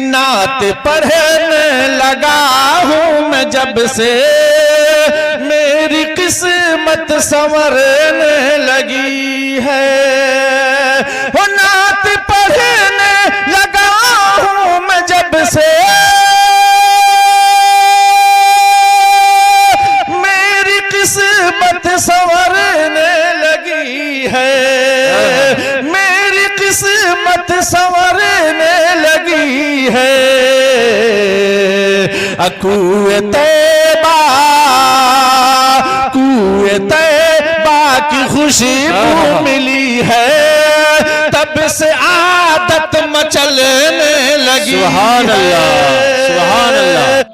नात पढ़ने लगा हूँ मैं जब से, मेरी किस्मत संवरने लगी है। वो नात पढ़ने लगा हूँ मैं जब से, मेरी किस्मत संवरने लगी है, मेरी किस्मत संवरने लगी है। कुए तैबा, कुए तैबा की खुशबू मिली है, तब से आदत मचलने लगी। सुभान अल्लाह, सुभान अल्लाह।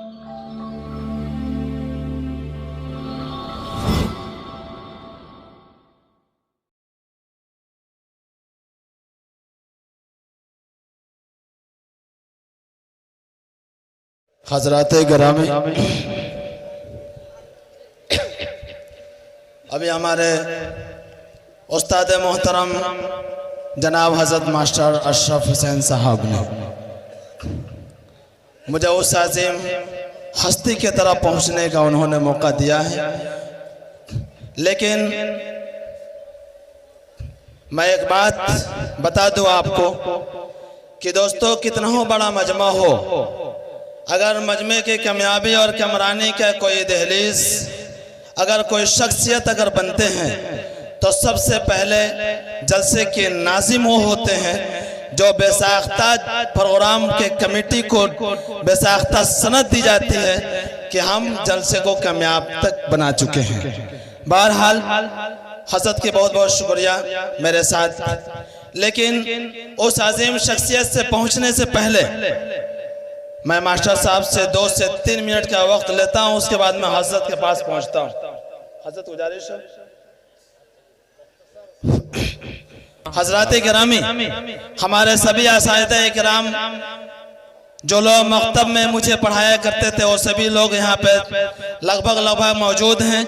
हजराते गिरामी, अभी हमारे उस्ताद मोहतरम जनाब हजरत मास्टर अशरफ हुसैन साहब ने मुझे उस आज़िम हस्ती की तरफ पहुंचने का उन्होंने मौका दिया है। लेकिन मैं एक बात बता दूं आपको कि दोस्तों, कितना हो बड़ा मजमा हो, अगर मजमे की कामयाबी और कमरानी का कोई दहलीज, अगर कोई शख्सियत अगर बनते हैं तो सबसे पहले जलसे के नाज़िम वो होते हैं जो बेसाख्ता प्रोग्राम के कमेटी को बेसाख्ता सनद दी जाती है कि हम जलसे को कामयाब तक बना चुके हैं। बहरहाल हज़रत की बहुत बहुत शुक्रिया मेरे साथ। लेकिन उस अजीम शख्सियत से पहुंचने से पहले मैं मास्टर साहब से 2 से 3 मिनट का वक्त लेता हूं, उसके बाद मैं हजरत के पास पहुंचता हूं। हजरत गुजारिश है। हजरात गिरामी, हमारे सभी असातिज़ा इकराम जो लोग मकतब में मुझे पढ़ाया करते थे वो सभी लोग यहाँ पे लगभग मौजूद हैं।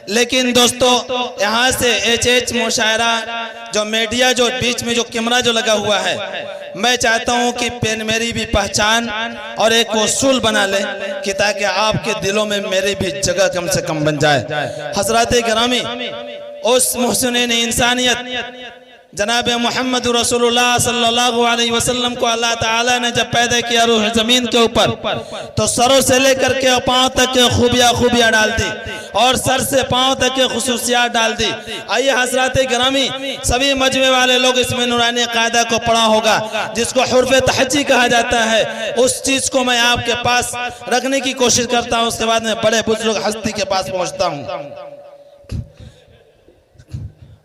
लेकिन दोस्तों, यहाँ से एच मुशायरा जो मीडिया जो बीच में जो कैमरा जो लगा हुआ है, मैं चाहता हूँ कि मेरी भी पहचान और एक उसूल बना ले कि ताकि आपके दिलों में मेरी भी जगह कम से कम बन जाए। हजरात गिरामी, उस मुहसिन इंसानियत जनाब मोहम्मद रसूलुल्लाह सल्लल्लाहु अलैहि वसल्लम को अल्लाह ताला ने जब पैदा किया रूह ज़मीन के ऊपर, तो सरों से लेकर के पाँव तक के खूबियाँ डाल दी और सर से पाँव तक के खुसूसियात डाल दी। आइए हज़रात गिरामी, सभी मजमे वाले लोग इसमें नूरानी कायदा को पढ़ा होगा जिसको हुर्फ तहज्जी कहा जाता है, उस चीज़ को मैं आपके पास रखने की कोशिश करता हूँ। उसके बाद मैं बड़े बुजुर्ग हस्ती के पास पहुँचता हूँ।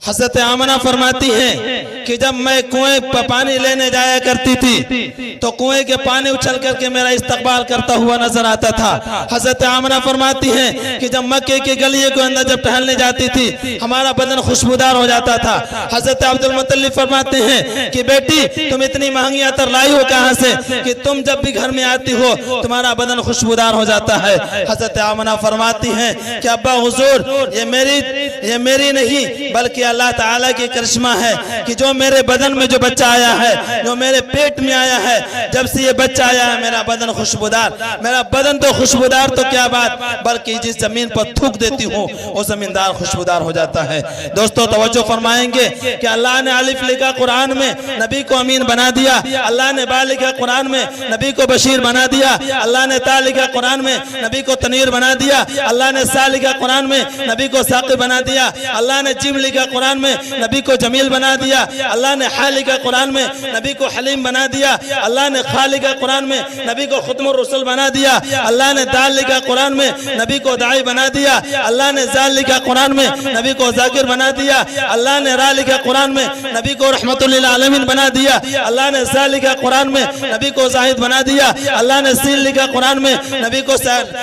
हज़रत आमना फरमाती हैं कि जब मैं कुएं पर पानी लेने जाया करती थी तो कुएं के पानी उछल करके मेरा इस्तकबाल करता हुआ नजर आता था। हज़रत आमना फरमाती हैं कि जब मक्के के गलिये के अंदर जब टहलने जाती थी हमारा बदन खुशबूदार हो जाता था। हज़रत अब्दुल मुत्तलिब फरमाते हैं कि बेटी, तुम इतनी महंगी अतर लाई हो कहाँ से कि तुम जब भी घर में आती हो तुम्हारा बदन खुशबूदार हो जाता है। हज़रत आमना फरमाती हैं कि अब्बा हुजूर, ये मेरी नहीं बल्कि अल्लाह ताला की करिश्मा है कि जो मेरे बदन में जो बच्चा आया है, जो मेरे पेट में आया है, जब से ये बच्चा आया है मेरा बदन खुशबूदार, मेरा बदन तो खुशबूदार तो क्या बात, बल्कि जिस जमीन पर थूक देती हूँ वो जमींदार खुशबूदार हो जाता है। दोस्तों, तवज्जो फरमाएंगे कि अल्लाह ने अलिफ लिखा कुरान में, नबी को अमीन बना दिया। अल्लाह ने बा लिखा कुरान में, नबी को बशीर बना दिया। अल्लाह ने ता लिखा कुरान में, नबी को तनीर बना दिया। अल्लाह ने सा लिखा कुरान में, नबी को साक़ी बना दिया। अल्लाह ने जिम लिखा कुरान में, नबी को जमील बना दिया। अल्लाह ने हा लिखा कुरान में, नबी को हलीम बना दिया। अल्लाह ने खा लिखा कुरान में, नबी को खुतमुर रसूल बना दिया। अल्लाह ने दाल लिखा कुरान में, नबी को दाई बना दिया। अल्लाह ने जाल लिखा कुरान में, नबी को जाकिर बना दिया। अल्लाह ने रा लिखा कुरान में, नबी को रहमतुल लिल आलमीन बना दिया। अल्लाह ने ज़ा लिखा कुरान में, नबी को जाहिद बना दिया। अल्लाह ने सीन लिखा कुरान में, नबी को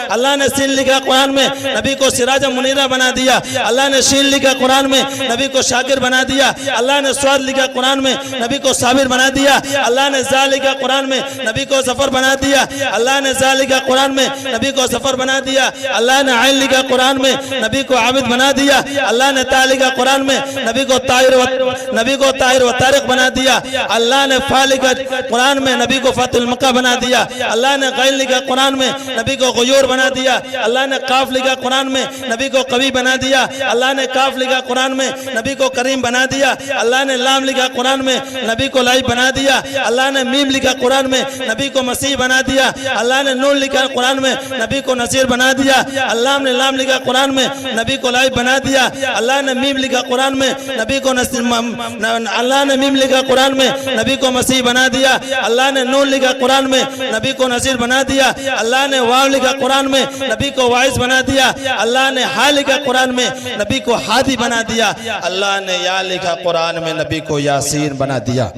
अल्लाह ने सीन लिखा कुरान में, नबी को सिराज मुनीरा बना दिया। अल्लाह ने शीन लिखा कुरान में, नबी को शाकिर बना दिया। अल्लाह ने स्वाद लिखा कुरान में, नबी को साबिर बना दिया। अल्लाह ने जा लिखा कुरान में, नबी को सफर बना दिया। अल्लाह ने जा लिखा कुरान में, नबी को सफर बना दिया। अल्लाह ने आइन लिखा कुरान में, नबी को आबिद बना दिया। अल्लाह ने ता लिखा कुरान में, नबी को ताहिर व तारिक बना दिया। अल्लाह ने फा लिखा कुरान में, नबी को फतुल मक्का बना दिया। अल्लाह ने गैन लिखा कुरान में, नबी को गयूर बना दिया। अल्लाह ने काफ लिखा कुरान में, नबी को कवी बना दिया। अल्लाह ने काफ लिखा कुरान में, नबी को करीम बना दिया। अल्लाह ने लाम लिखा कुरान में, नबी को लाइब बना दिया। अल्लाह ने मीम लिखा कुरान में, नबी को मसीह बना दिया। अल्लाह ने नून लिखा कुरान में, नबी को नसीर बना दिया। अल्लाह ने लाम लिखा कुरान में, नबी को लाइब बना दिया। अल्लाह ने मीम लिखा कुरान में, नबी को अल्लाह ने मीम लिखा कुरान में, नबी को मसीह बना दिया। अल्लाह ने नून लिखा कुरान में, नबी को नसीर बना दिया। अल्लाह ने वाव लिखा कुरान में, नबी को वाइस बना दिया। अल्लाह ने हा लिखा कुरान में, नबी को हादी बना दिया। अल्लाह ने या लिखा कुरान में, नबी को यासीन बना दिया।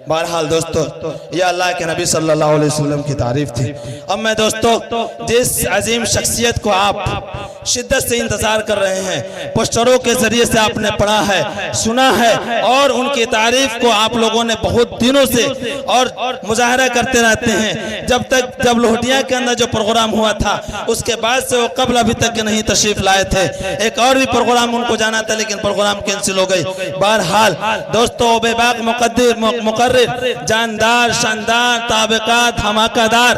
बहरहाल दोस्तों, यह अल्लाह के नबी सल्लल्लाहु अलैहि वसल्लम की तारीफ थी। अब मैं दोस्तों, जिस अजीम शख्सियत को आप शिद्दत से इंतजार कर रहे हैं, पोस्टरों के जरिए से आपने पढ़ा है, सुना है, और उनकी तारीफ को आप लोगों ने बहुत दिनों से और मुजाहरा करते रहते हैं। जब लोहटिया के अंदर जो प्रोग्राम हुआ था, उसके बाद से वो कबल अभी तक नहीं तशरीफ लाए थे। एक और भी प्रोग्राम उनको जाना था, लेकिन प्रोग्राम कैंसिल हो गई। बहरहाल दोस्तों, बेबाक मुकर्रिर, जानदार, शानदार, ताबकात, धमाकादार,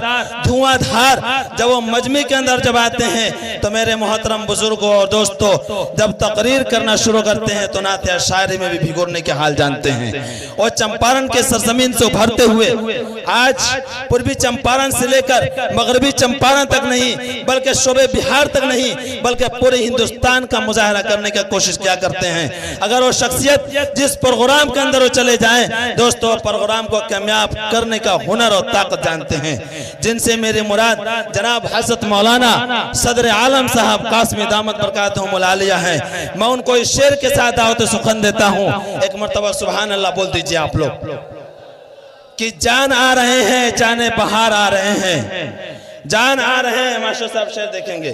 धुआंधार, जब वो मजमे के अंदर जब आते हैं तो मेरे मोहतरम बुजुर्गों और दोस्तों, जब तकरीर करना शुरू करते हैं तो नाते शायरी में भी भिगोरने के हाल जानते हैं। और चंपारण के सरजमीन से उभरते हुए आज पूर्वी चंपारण से लेकर मगरबी चंपारण तक नहीं, बल्कि शोबे बिहार तक नहीं, बल्कि पूरे हिंदुस्तान का मुजाहरा करने की कोशिश क्या करते हैं। अगर वो शख्सियत जिस प्रोग्राम के अंदर वो चले जाएं दोस्तों, प्रोग्राम को कामयाब करने का हुनर और ताकत जानते हैं। जिनसे मेरी मुराद जनाब हज़रत मौलाना सदर आलम साहब कासिमी दामत बरकातहुमुल आलिया है। मैं उनको इस शेर के साथ दावत सुखन देता हूँ। एक मर्तबा सुभान अल्लाह बोल दीजिए आप लोग कि जान आ रहे हैं, जाने बहार आ रहे हैं, जान आ रहे हैं। मास्टर साहब शेर देखेंगे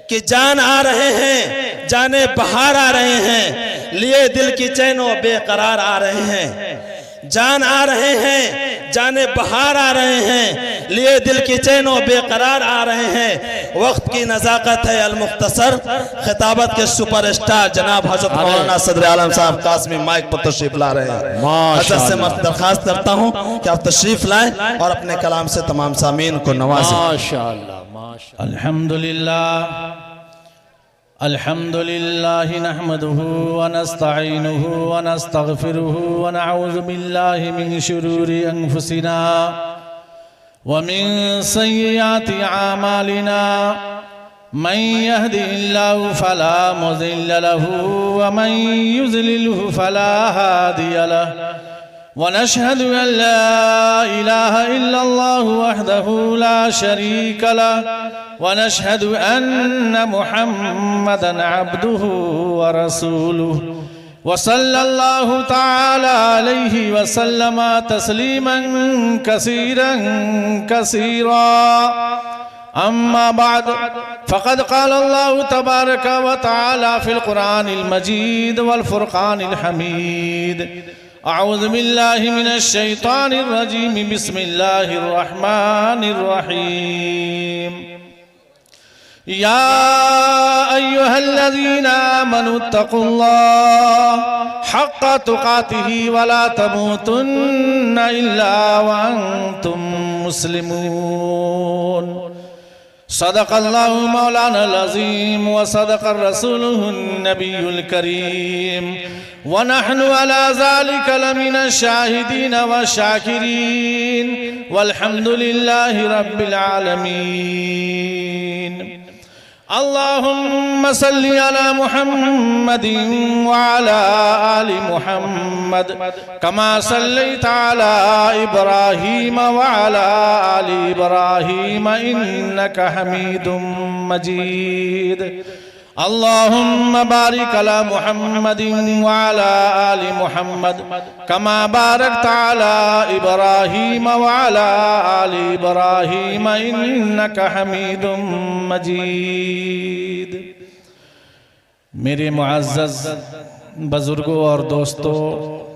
कि जान आ रहे हैं, जाने बहार आ रहे हैं, लिए दिल की चैनो बेकरार आ रहे हैं। जान आ रहे हैं, जाने बहार आ रहे हैं, लिए दिल की चैनो बेकरार आ रहे हैं। वक्त की नज़ाकत है अल-मुख्तसर, खिताबत के सुपरस्टार जनाब हज़रत मौलाना सदर आलम साहब कासिमी माइक पर तशरीफ ला रहे हैं। हज़रत से मैं दरख्वास्त करता हूँ कि आप तशरीफ लाएं और अपने कलाम से तमाम सामीन को नवाजें। माशाअल्लाह, माशाअल्लाह। अल्हम्दुलिल्लाह, अल्हम्दुलिल्लाह नहमदुहु व नस्तईनुहु व नस्तगफिरुहु व नऊज़ु बिल्लाहि मिन शुरूरि अनफुसिना व मिन सय्यिआति आमालिना। मन यहदिहिल्लाहु फला मुज़िल्ल लहु व मन युज़लिलहु फला हादिय लहु। व नशहदु अन ला इलाहा इल्लल्लाहु वहदहु ला शरीका लहु व नशहदु अन्न मुहम्मदन अब्दुहु व रसूलुहु व सल्लल्लाहु तआला अलैहि व सल्लम तस्लीमन कसीरन कसीरा। अम्मा बाद फ़क़द क़ाल अल्लाहु तबारक व तआला फ़िल क़ुरानिल मजीद वल फ़ुरक़ानिल हमीद। अऊज़ु बिल्लाहि मिनश शैतानिर रजीम, बिस्मिल्लाहिर रहमानिर रहीम। या अय्युहल्लज़ीना आमनुत्तक़ुल्लाह हक़्क़ तुक़ातिही वला तमूतुन्ना इल्ला व अंतुम मुस्लिमून। सदक़ल्लाहु मौलाना अज़ीम व सदक़र रसूलुहुन नबियुल करीम व नहनु अला ज़ालिका लमिनश शाहिदीन व शाकिरीन वल्हम्दुलिल्लाहि रब्बिल आलमीन। अल्लाहुम्मा सल्लि अला मुहम्मदिन व अला आलि मुहम्मद कमा सल्लैता अला इब्राहीम व अला आलि इब्राहीम इन्नका हमीदुम मजीद। अल्लाहुम्मा बारिक अला मुहम्मदिन व अला आलि मुहम्मद कमा बारकता अला इब्राहीम व अला आलि इब्राहीम इन्नका हमीदुम मजीद। मेरे मुअज़्ज़ज़ बुजुर्गों और दोस्तों,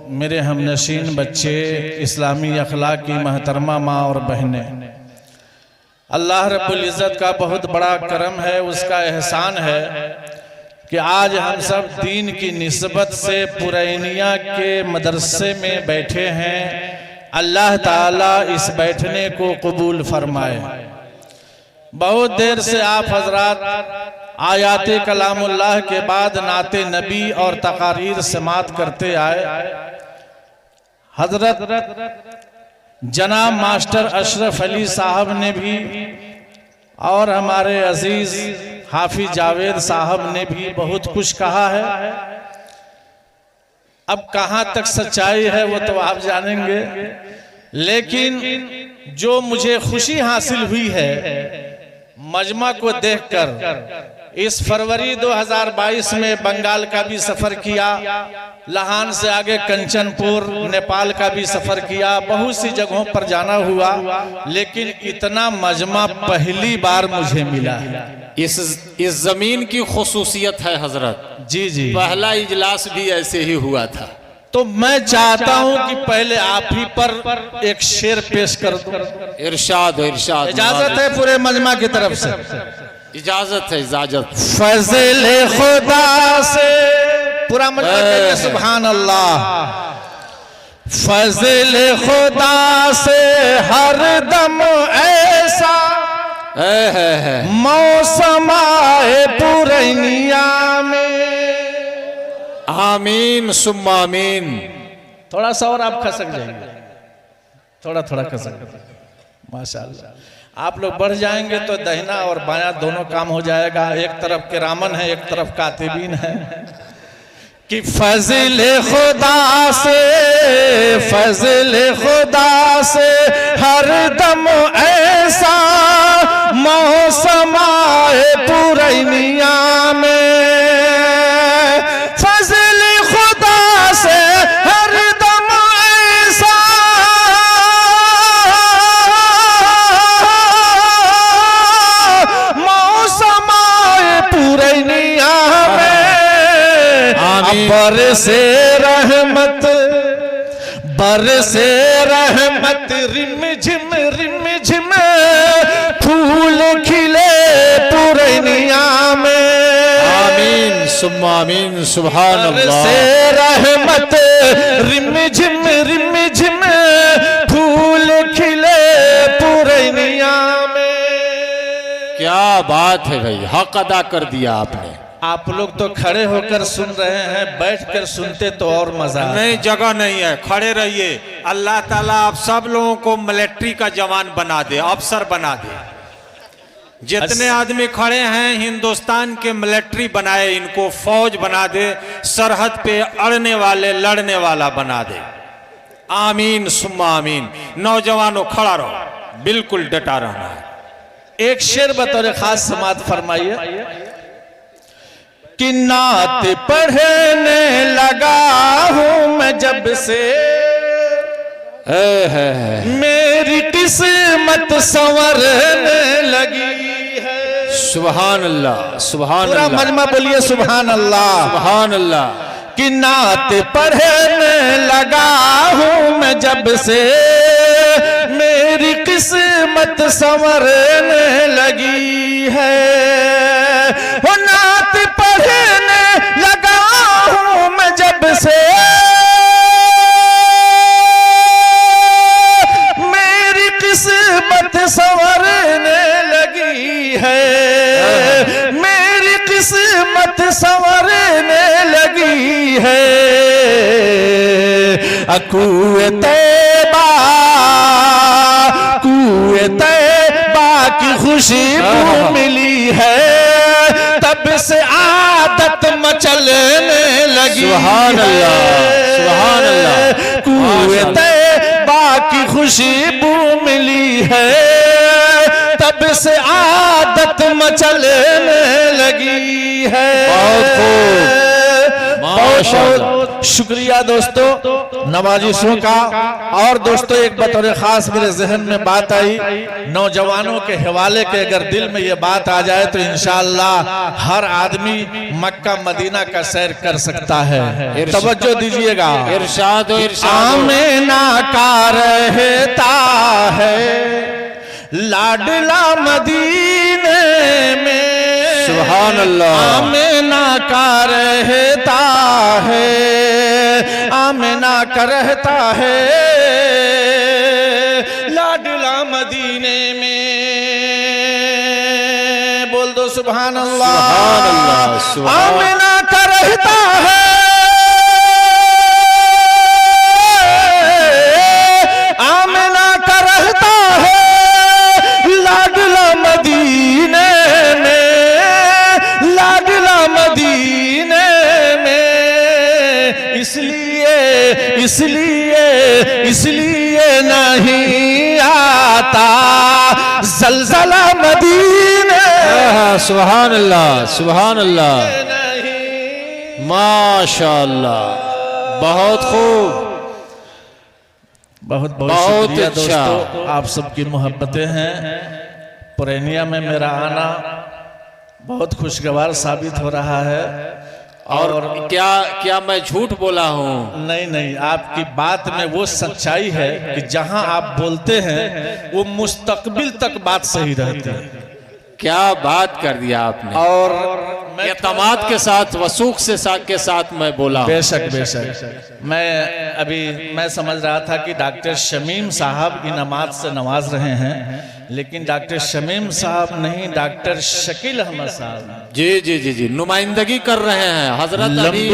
मेरे हमनशीन बच्चे, इस्लामी अखलाक की महतरमा माँ और बहनें, अल्लाह रब्बुल इज़्ज़त का बहुत बड़ा करम है, उसका एहसान है कि आज हम सब दीन की निस्बत से पुरैनिया के मदरसे में बैठे हैं। अल्लाह ताला इस बैठने को कबूल फरमाए। बहुत देर से आप हजरात आयाते कलामुल्लाह के बाद नाते नबी और तकारीर समात करते आए। हजरत जनाब मास्टर अशरफ अली साहब ने भी और हमारे अजीज हाफिज जावेद साहब ने भी बहुत कुछ कहा है। अब कहां तक सच्चाई है वो तो आप जानेंगे, लेकिन जो मुझे खुशी हासिल हुई है मजमा को देखकर, इस फरवरी 2022 में बंगाल का भी सफर किया, लहान से आगे कंचनपुर नेपाल का भी सफर किया, बहुत सी जगहों पर जाना हुआ, लेकिन इतना मजमा पहली बार मुझे मिला है। इस जमीन की खुसूसियत है हजरत। जी जी, पहला इजलास भी ऐसे ही हुआ था। तो मैं चाहता हूं कि पहले आप ही पर एक शेर पेश कर दूं। इरशाद इरशाद। इजाजत है पूरे मजमा की तरफ से? इजाजत है, इजाजत। फज़ल खुदा से पूरा मजमा कहिए सुभान अल्लाह। फज़ल खुदा से हर दम ऐसा मौसम आए पुरैनिया में। आमीन सुम्मा आमीन। थोड़ा सा और आप खसक जाएंगे, थोड़ा थोड़ा खसक, माशाअल्लाह। आप लोग बढ़ जाएंगे तो दाहिना और बायां दोनों काम हो जाएगा। एक तरफ किरामन है, एक तरफ कातिबीन है। कि फज़ल खुदा से, फज़ल खुदा से हर दम ऐसा मौसम आए पुरैनिया में। फज़ल खुदा से हर दम ऐसा मौसम आए पुरैनिया में। बरसे रहमत, बरसे रहमत रिम झिम फूल खिले पुरैनिया में। आमीन सुम्मा आमीन सुभान अल्लाह। बरसे रहमत रिम झिम फूल खिले पुरैनिया में। क्या बात है भाई, हक अदा कर दिया आपने। आप लोग तो खड़े होकर सुन रहे हैं, बैठकर सुनते तो और मजा। नहीं, जगह नहीं है, खड़े रहिए। अल्लाह ताला आप सब लोगों को मिलिट्री का जवान बना दे, अफसर बना दे। जितने आदमी खड़े हैं हिंदुस्तान के मिलिट्री बनाए, इनको फौज बना दे, सरहद पे अड़ने वाले लड़ने वाला बना दे। आमीन सुम्मा आमीन। नौजवानों खड़ा रहो, बिल्कुल डटा रहना है। एक शेर बतौर खास समात फरमाइए कि नात पढ़ने लगा हूं मैं जब से, मेरी किस्मत संवरने लगी है। सुभान अल्लाह सुभान पूरा अल्लाह। मजमा बोलिए सुभान अल्लाह सुभान अल्लाह। कि नात पढ़ने लगा हूं मैं जब से, मेरी किस्मत संवरने लगी है। वो नात पढ़ने लगा हूं मैं जब से, मेरी किस्मत संवरने लगी है। मेरी किस्मत संवरने लगी है। कुए तैबा, कुए तैबा की खुशबू मिली है, तब से आदत मचलने लगी। सुभान अल्लाह सुभान अल्लाह। कुए तैबा की खुशबू मिली है, तब से आदत मचलने लगी है। बहुत बहुत शुक्रिया दोस्तों नवाजिशों का। और दोस्तों एक बतौर खास मेरे जहन में बात आई, नौजवानों के हवाले के अगर दिल में ये बात आ जाए तो इंशाअल्लाह हर आदमी मक्का मदीना का सैर कर सकता है। तवज्जो दीजिएगा। इरशाद आमेना का रहता है लाडला मदीने में, सुभान अल्लाह। आमेना का रहता है, आमेना का रहता है लाडला मदीने में। बोल दो सुभान अल्लाह। सुभान अल्लाह, सुभान। आमेना का रहता है, आमेना का रहता है लाडला मदीने में, लाडला मदीने में। इसलिए इसलिए इसलिए नहीं आता जलजला मदीने। सुभान अल्लाह, सुभान अल्लाह, माशाअल्लाह, बहुत खूब, बहुत बहुत शुक्रिया अच्छा। दोस्तों, आप सबकी मोहब्बतें हैं। पुरैनिया में मेरा आना बहुत खुशगवार साबित हो रहा है। और क्या क्या मैं झूठ बोला हूँ? नहीं नहीं, आपकी बात में वो सच्चाई है कि जहां आप बोलते हैं वो मुस्तकबिल तक बात सही रहती है। क्या बात कर दिया आपने। और मैं एतमाद के साथ, वसूख के साथ मैं बोला हूँ। बेशक बेशक। मैं समझ रहा था कि डॉक्टर शमीम साहब इनामात से नवाज रहे हैं, लेकिन डॉक्टर शमीम साहब नहीं, डॉक्टर शकील अहमद साहब जी जी जी जी नुमाइंदगी कर रहे हैं। हजरत अभी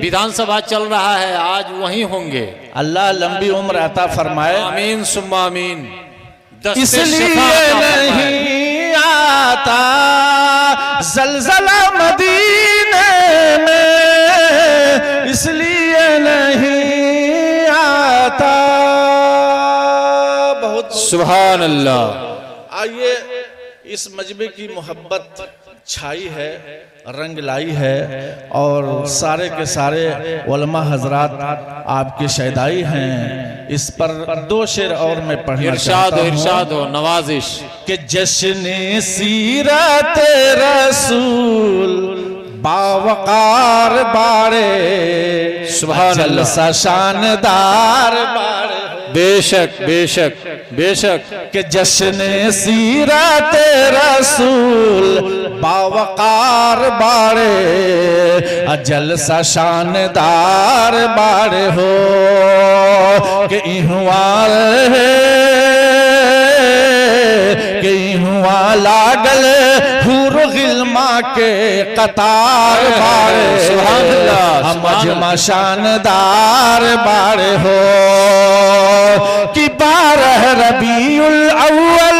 विधानसभा चल रहा है, आज वहीं होंगे। अल्लाह लंबी उम्र अता फरमाए। आमीन सुम्मा आमीन। दस्ते इसलिए शिफा अता फरमाए। नहीं आता जलजला मदीने में, इसलिए नहीं आता। बहुत सुभान अल्लाह। आइए, इस मजबे की मोहब्बत छाई है, रंग लाई है, और सारे के सारे उलमा हजरात आपके शहदाई हैं। इस पर दो शेर और मैं पढ़ना इरशाद चाहता हो, हूं इरशाद हो, नवाजिश। कि जश्न सीरत रसूल बावकार बारे, सुभान अल्लाह। जलसा शानदार बारे। बेशक बेशक बेशक। कि जश्न सीरत रसूल बावकार बारे, जलसा शानदार बारे हो। कि इहवाल कि इहवा लागल हुर गिल्मा के कतार बारे, सुभान अल्लाह, सुभान मजमा शानदार बारे हो। कि 12 रबीउल अव्वल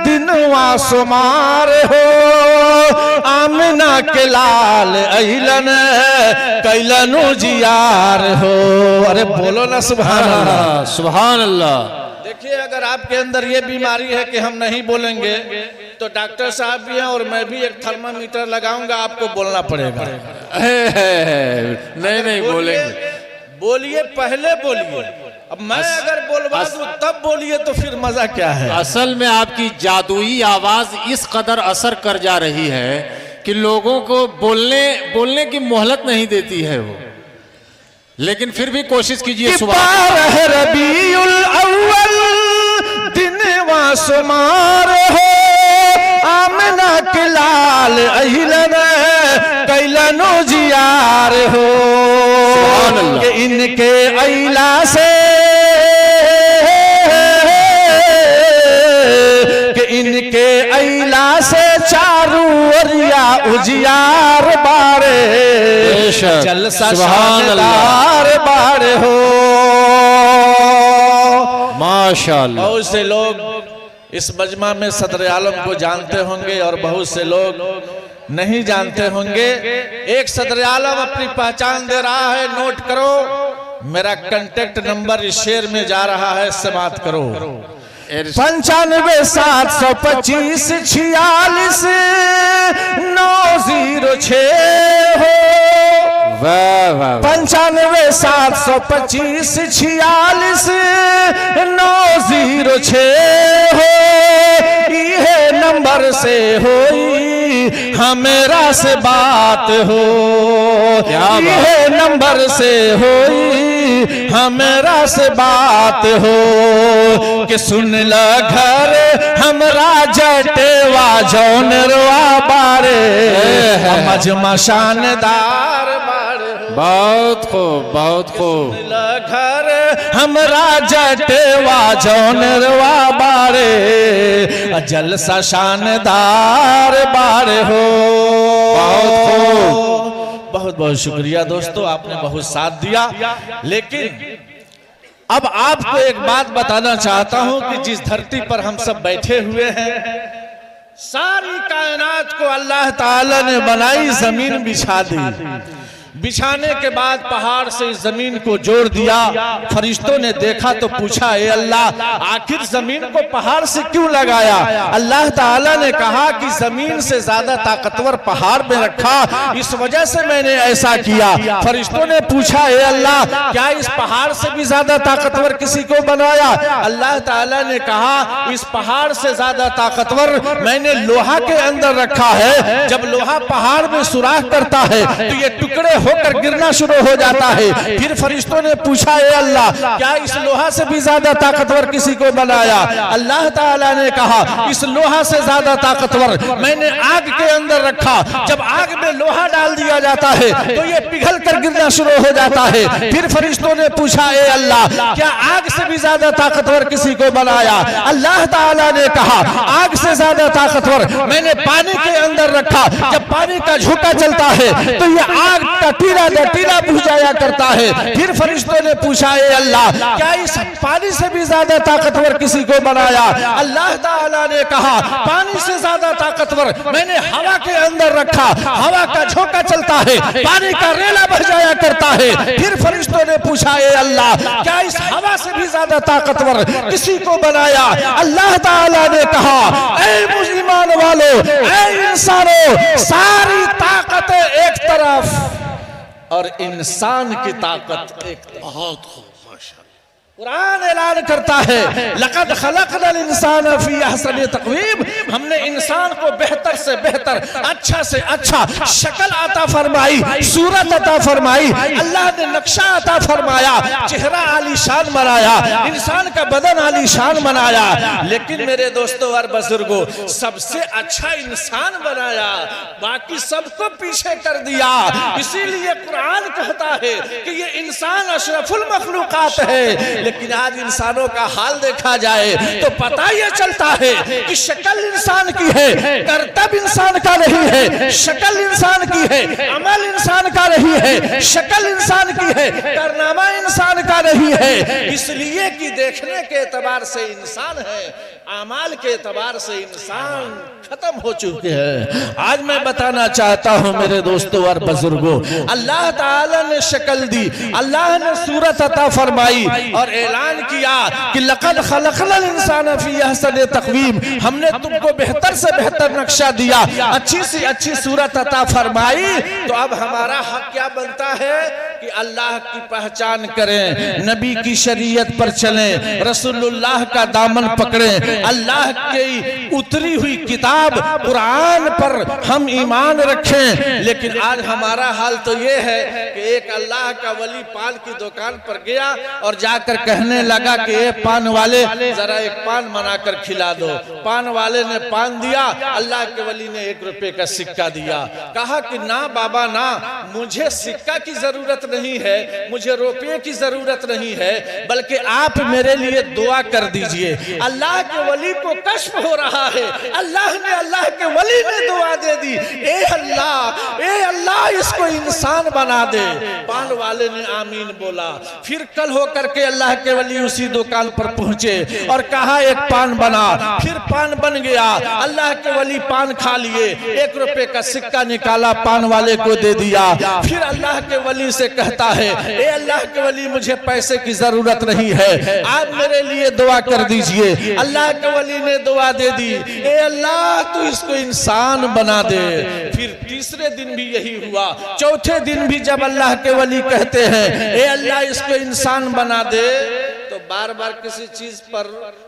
दिनवा सुमार हो, आमना के लाल अहिलन कैलनु जियार हो। अरे बोलो ना सुभान अल्लाह, सुभान अल्लाह। देखिए, अगर आपके अंदर ये बीमारी है कि हम नहीं बोलेंगे तो डॉक्टर साहब भी हैं और मैं भी एक थर्मामीटर लगाऊंगा, आपको बोलना पड़ेगा। नहीं नहीं बोलेंगे। बोलिए, पहले बोलिए। अब मैं अगर बोलवा दूं तब बोलिए तो फिर मजा क्या है। असल में आपकी जादुई आवाज इस कदर असर कर जा रही है कि लोगों को बोलने की मोहलत नहीं देती है वो। लेकिन फिर भी कोशिश कीजिए। 12 रबीउल अव्वल दिनवा सुमार हो, आमना के लाल अहिलन कैलनु जियार हो। कि इनके अइला से, कि इनके अइला से चारू ओरिया उजियार बारे, जलसा शानदार बारे हो। माशाअल्लाह। बहुत से लोग इस मजमा में सदर आलम को जानते होंगे और बहुत से लोग नहीं जानते होंगे। एक सदर आलम अपनी पहचान दे रहा है, नोट करो। मेरा कांटेक्ट नंबर इस शेर में जा रहा है, इससे बात करो। 95 725 46 906 हो। 95 725 46 906 हो। ये नंबर से होई हमेरा से बात हो। ये नंबर से होई हमेरा से बात हो कि सुन ल घर हमरा जटेवा जौनरवा बारे मजमा शानदार बारे। बहुत खूब, बहुत खूब। घर हमरा जटेवा जौनरवा बारे जलसा शानदार बारे हो। बहुत खूब। बहुत बहुत शुक्रिया दोस्तों, आपने बहुत साथ दिया। लेकिन अब आपको एक बात बताना चाहता हूं कि जिस धरती पर हम सब बैठे हुए हैं, सारी कायनात को अल्लाह ताला ने बनाई, जमीन बिछा दी। बिछाने के बाद पहाड़ से इस जमीन को जोड़ दिया। फरिश्तों ने देखा तो पूछा, ए अल्लाह, आखिर जमीन को पहाड़ से क्यों लगाया? अल्लाह ताला ने कहा कि जमीन से ज्यादा ताकतवर पहाड़ में रखा, इस वजह से मैंने ऐसा किया। फरिश्तों ने पूछा, ए अल्लाह, क्या इस पहाड़ से भी ज्यादा ताकतवर किसी को बनाया? अल्लाह ताला ने कहा, इस पहाड़ से ज्यादा ताकतवर मैंने लोहा के अंदर रखा है। जब लोहा पहाड़ में सुराख करता है तो ये टुकड़े होकर गिरना शुरू हो जाता है। फिर फरिश्तों ने पूछा, ए अल्लाह, क्या इस लोहा से भी ज्यादा ताकतवर किसी को बनाया? अल्लाह ताला ने कहा, इस लोहा से ज्यादा ताकतवर मैंने आग के अंदर रखा। जब आग में लोहा डाल दिया जाता है तो ये पिघल कर गिरना शुरू हो जाता है। फिर फरिश्तों ने पूछा, ए अल्लाह, क्या आग से भी ज्यादा ताकतवर किसी को बनाया? अल्लाह ताला ने कहा, आग से ज्यादा ताकतवर मैंने पानी के अंदर रखा। जब पानी का झोंका चलता है तो ये आग का टीला बुझ जाया करता है। फिर फरिश्तों ने पूछा, ए अल्लाह, क्या इस पानी से भी ज्यादा ताकतवर किसी को बनाया? अल्लाह ताला ने कहा, पानी से ज्यादा ताकतवर मैंने हवा के अंदर रखा। हवा का झोंका चलता है, पानी का रेला बह जाया करता है। फिर फरिश्तों ने पूछा, ए अल्लाह, क्या इस हवा से भी ज्यादा ताकतवर किसी को बनाया? अल्लाह ताला ने कहा, ऐ मुसलमान वालों, ऐ इंसानों, सारी ताकत एक तरफ और इंसान की ताकत एक तरफ। बहुत खूब, कुरान ऐलान करता है, लक़द खलक़नल इंसान फी अहसनि तक़वीम, हमने इंसान को बेहतर से बेहतर, अच्छा से अच्छा शक्ल अता फरमाई, सूरत अता फरमाई। अल्लाह ने नक्शा अता फरमाया, चेहरा आलीशान बनाया, इंसान का बदन आलीशान बनाया। लेकिन मेरे दोस्तों और बुजुर्गों, सबसे अच्छा इंसान बनाया, बाकी सबको पीछे कर दिया। इसीलिए कुरान कहता है कि ये इंसान अशरफुल मखलूकात है। लेकिन आज इंसानों का हाल देखा जाए तो पता यह चलता है कि शक्ल इंसान की है, करतब इंसान का नहीं है। शक्ल इंसान की है, अमल इंसान का नहीं है। शक्ल इंसान की है, कारनामा इंसान का नहीं है। इसलिए कि देखने के एतबार से इंसान है, अमाल के एतबार से इंसान खत्म हो चुके हैं। आज मैं बताना चाहता हूं मेरे दोस्तों और बुजुर्गों, अल्लाह ताला ने शक्ल दी, अल्लाह ने सूरत अता फरमाई और ऐलान किया कि लक़द खलक़नल इंसान फी अहसनि तक़वीम, हमने तुमको बेहतर से बेहतर नक्शा दिया, अच्छी से अच्छी सूरत अता फरमाई। तो अब हमारा हक क्या बनता है कि अल्लाह की पहचान करें, नबी की शरीयत पर चलें, रसूलुल्लाह का दामन पकड़ें, अल्लाह की उतरी हुई किताब कुरान पर हम ईमान रखें। लेकिन आज हमारा हाल तो ये है कि एक अल्लाह का वली पान की दुकान पर गया और जाकर कहने लगा कि ये पान वाले जरा एक पान बनाकर खिला दो। पान वाले ने पान दिया, अल्लाह के वली ने 1 रुपए का सिक्का दिया। कहा कि ना बाबा ना, मुझे सिक्का की जरूरत नहीं है, मुझे रुपये की जरूरत नहीं है, बल्कि आप मेरे लिए दुआ कर दीजिए। अल्लाह के वली को कश्फ हो रहा है, अल्लाह के वली ने दुआ दे दी, ए अल्लाह इसको इंसान बना दे। पान वाले ने आमीन बोला। फिर कल होकर के अल्लाह के वली उसी दुकान पर पहुंचे और कहा एक पान बना। फिर पान बन गया, अल्लाह के वली पान खा लिए, 1 रुपए का सिक्का निकाला, पान वाले को दे दिया। फिर अल्लाह के वली से कहता है, ए अल्लाह के वली मुझे पैसे की जरूरत नहीं है, आप मेरे लिए दुआ कर दीजिए। अल्लाह के वली ने दुआ दे दी, ए अल्लाह तू इसको इंसान बना दे। फिर तीसरे दिन भी यही हुआ, चौथे दिन भी जब अल्लाह के वली कहते हैं, ए अल्लाह इसको इंसान बना दे, तो बार बार किसी चीज पर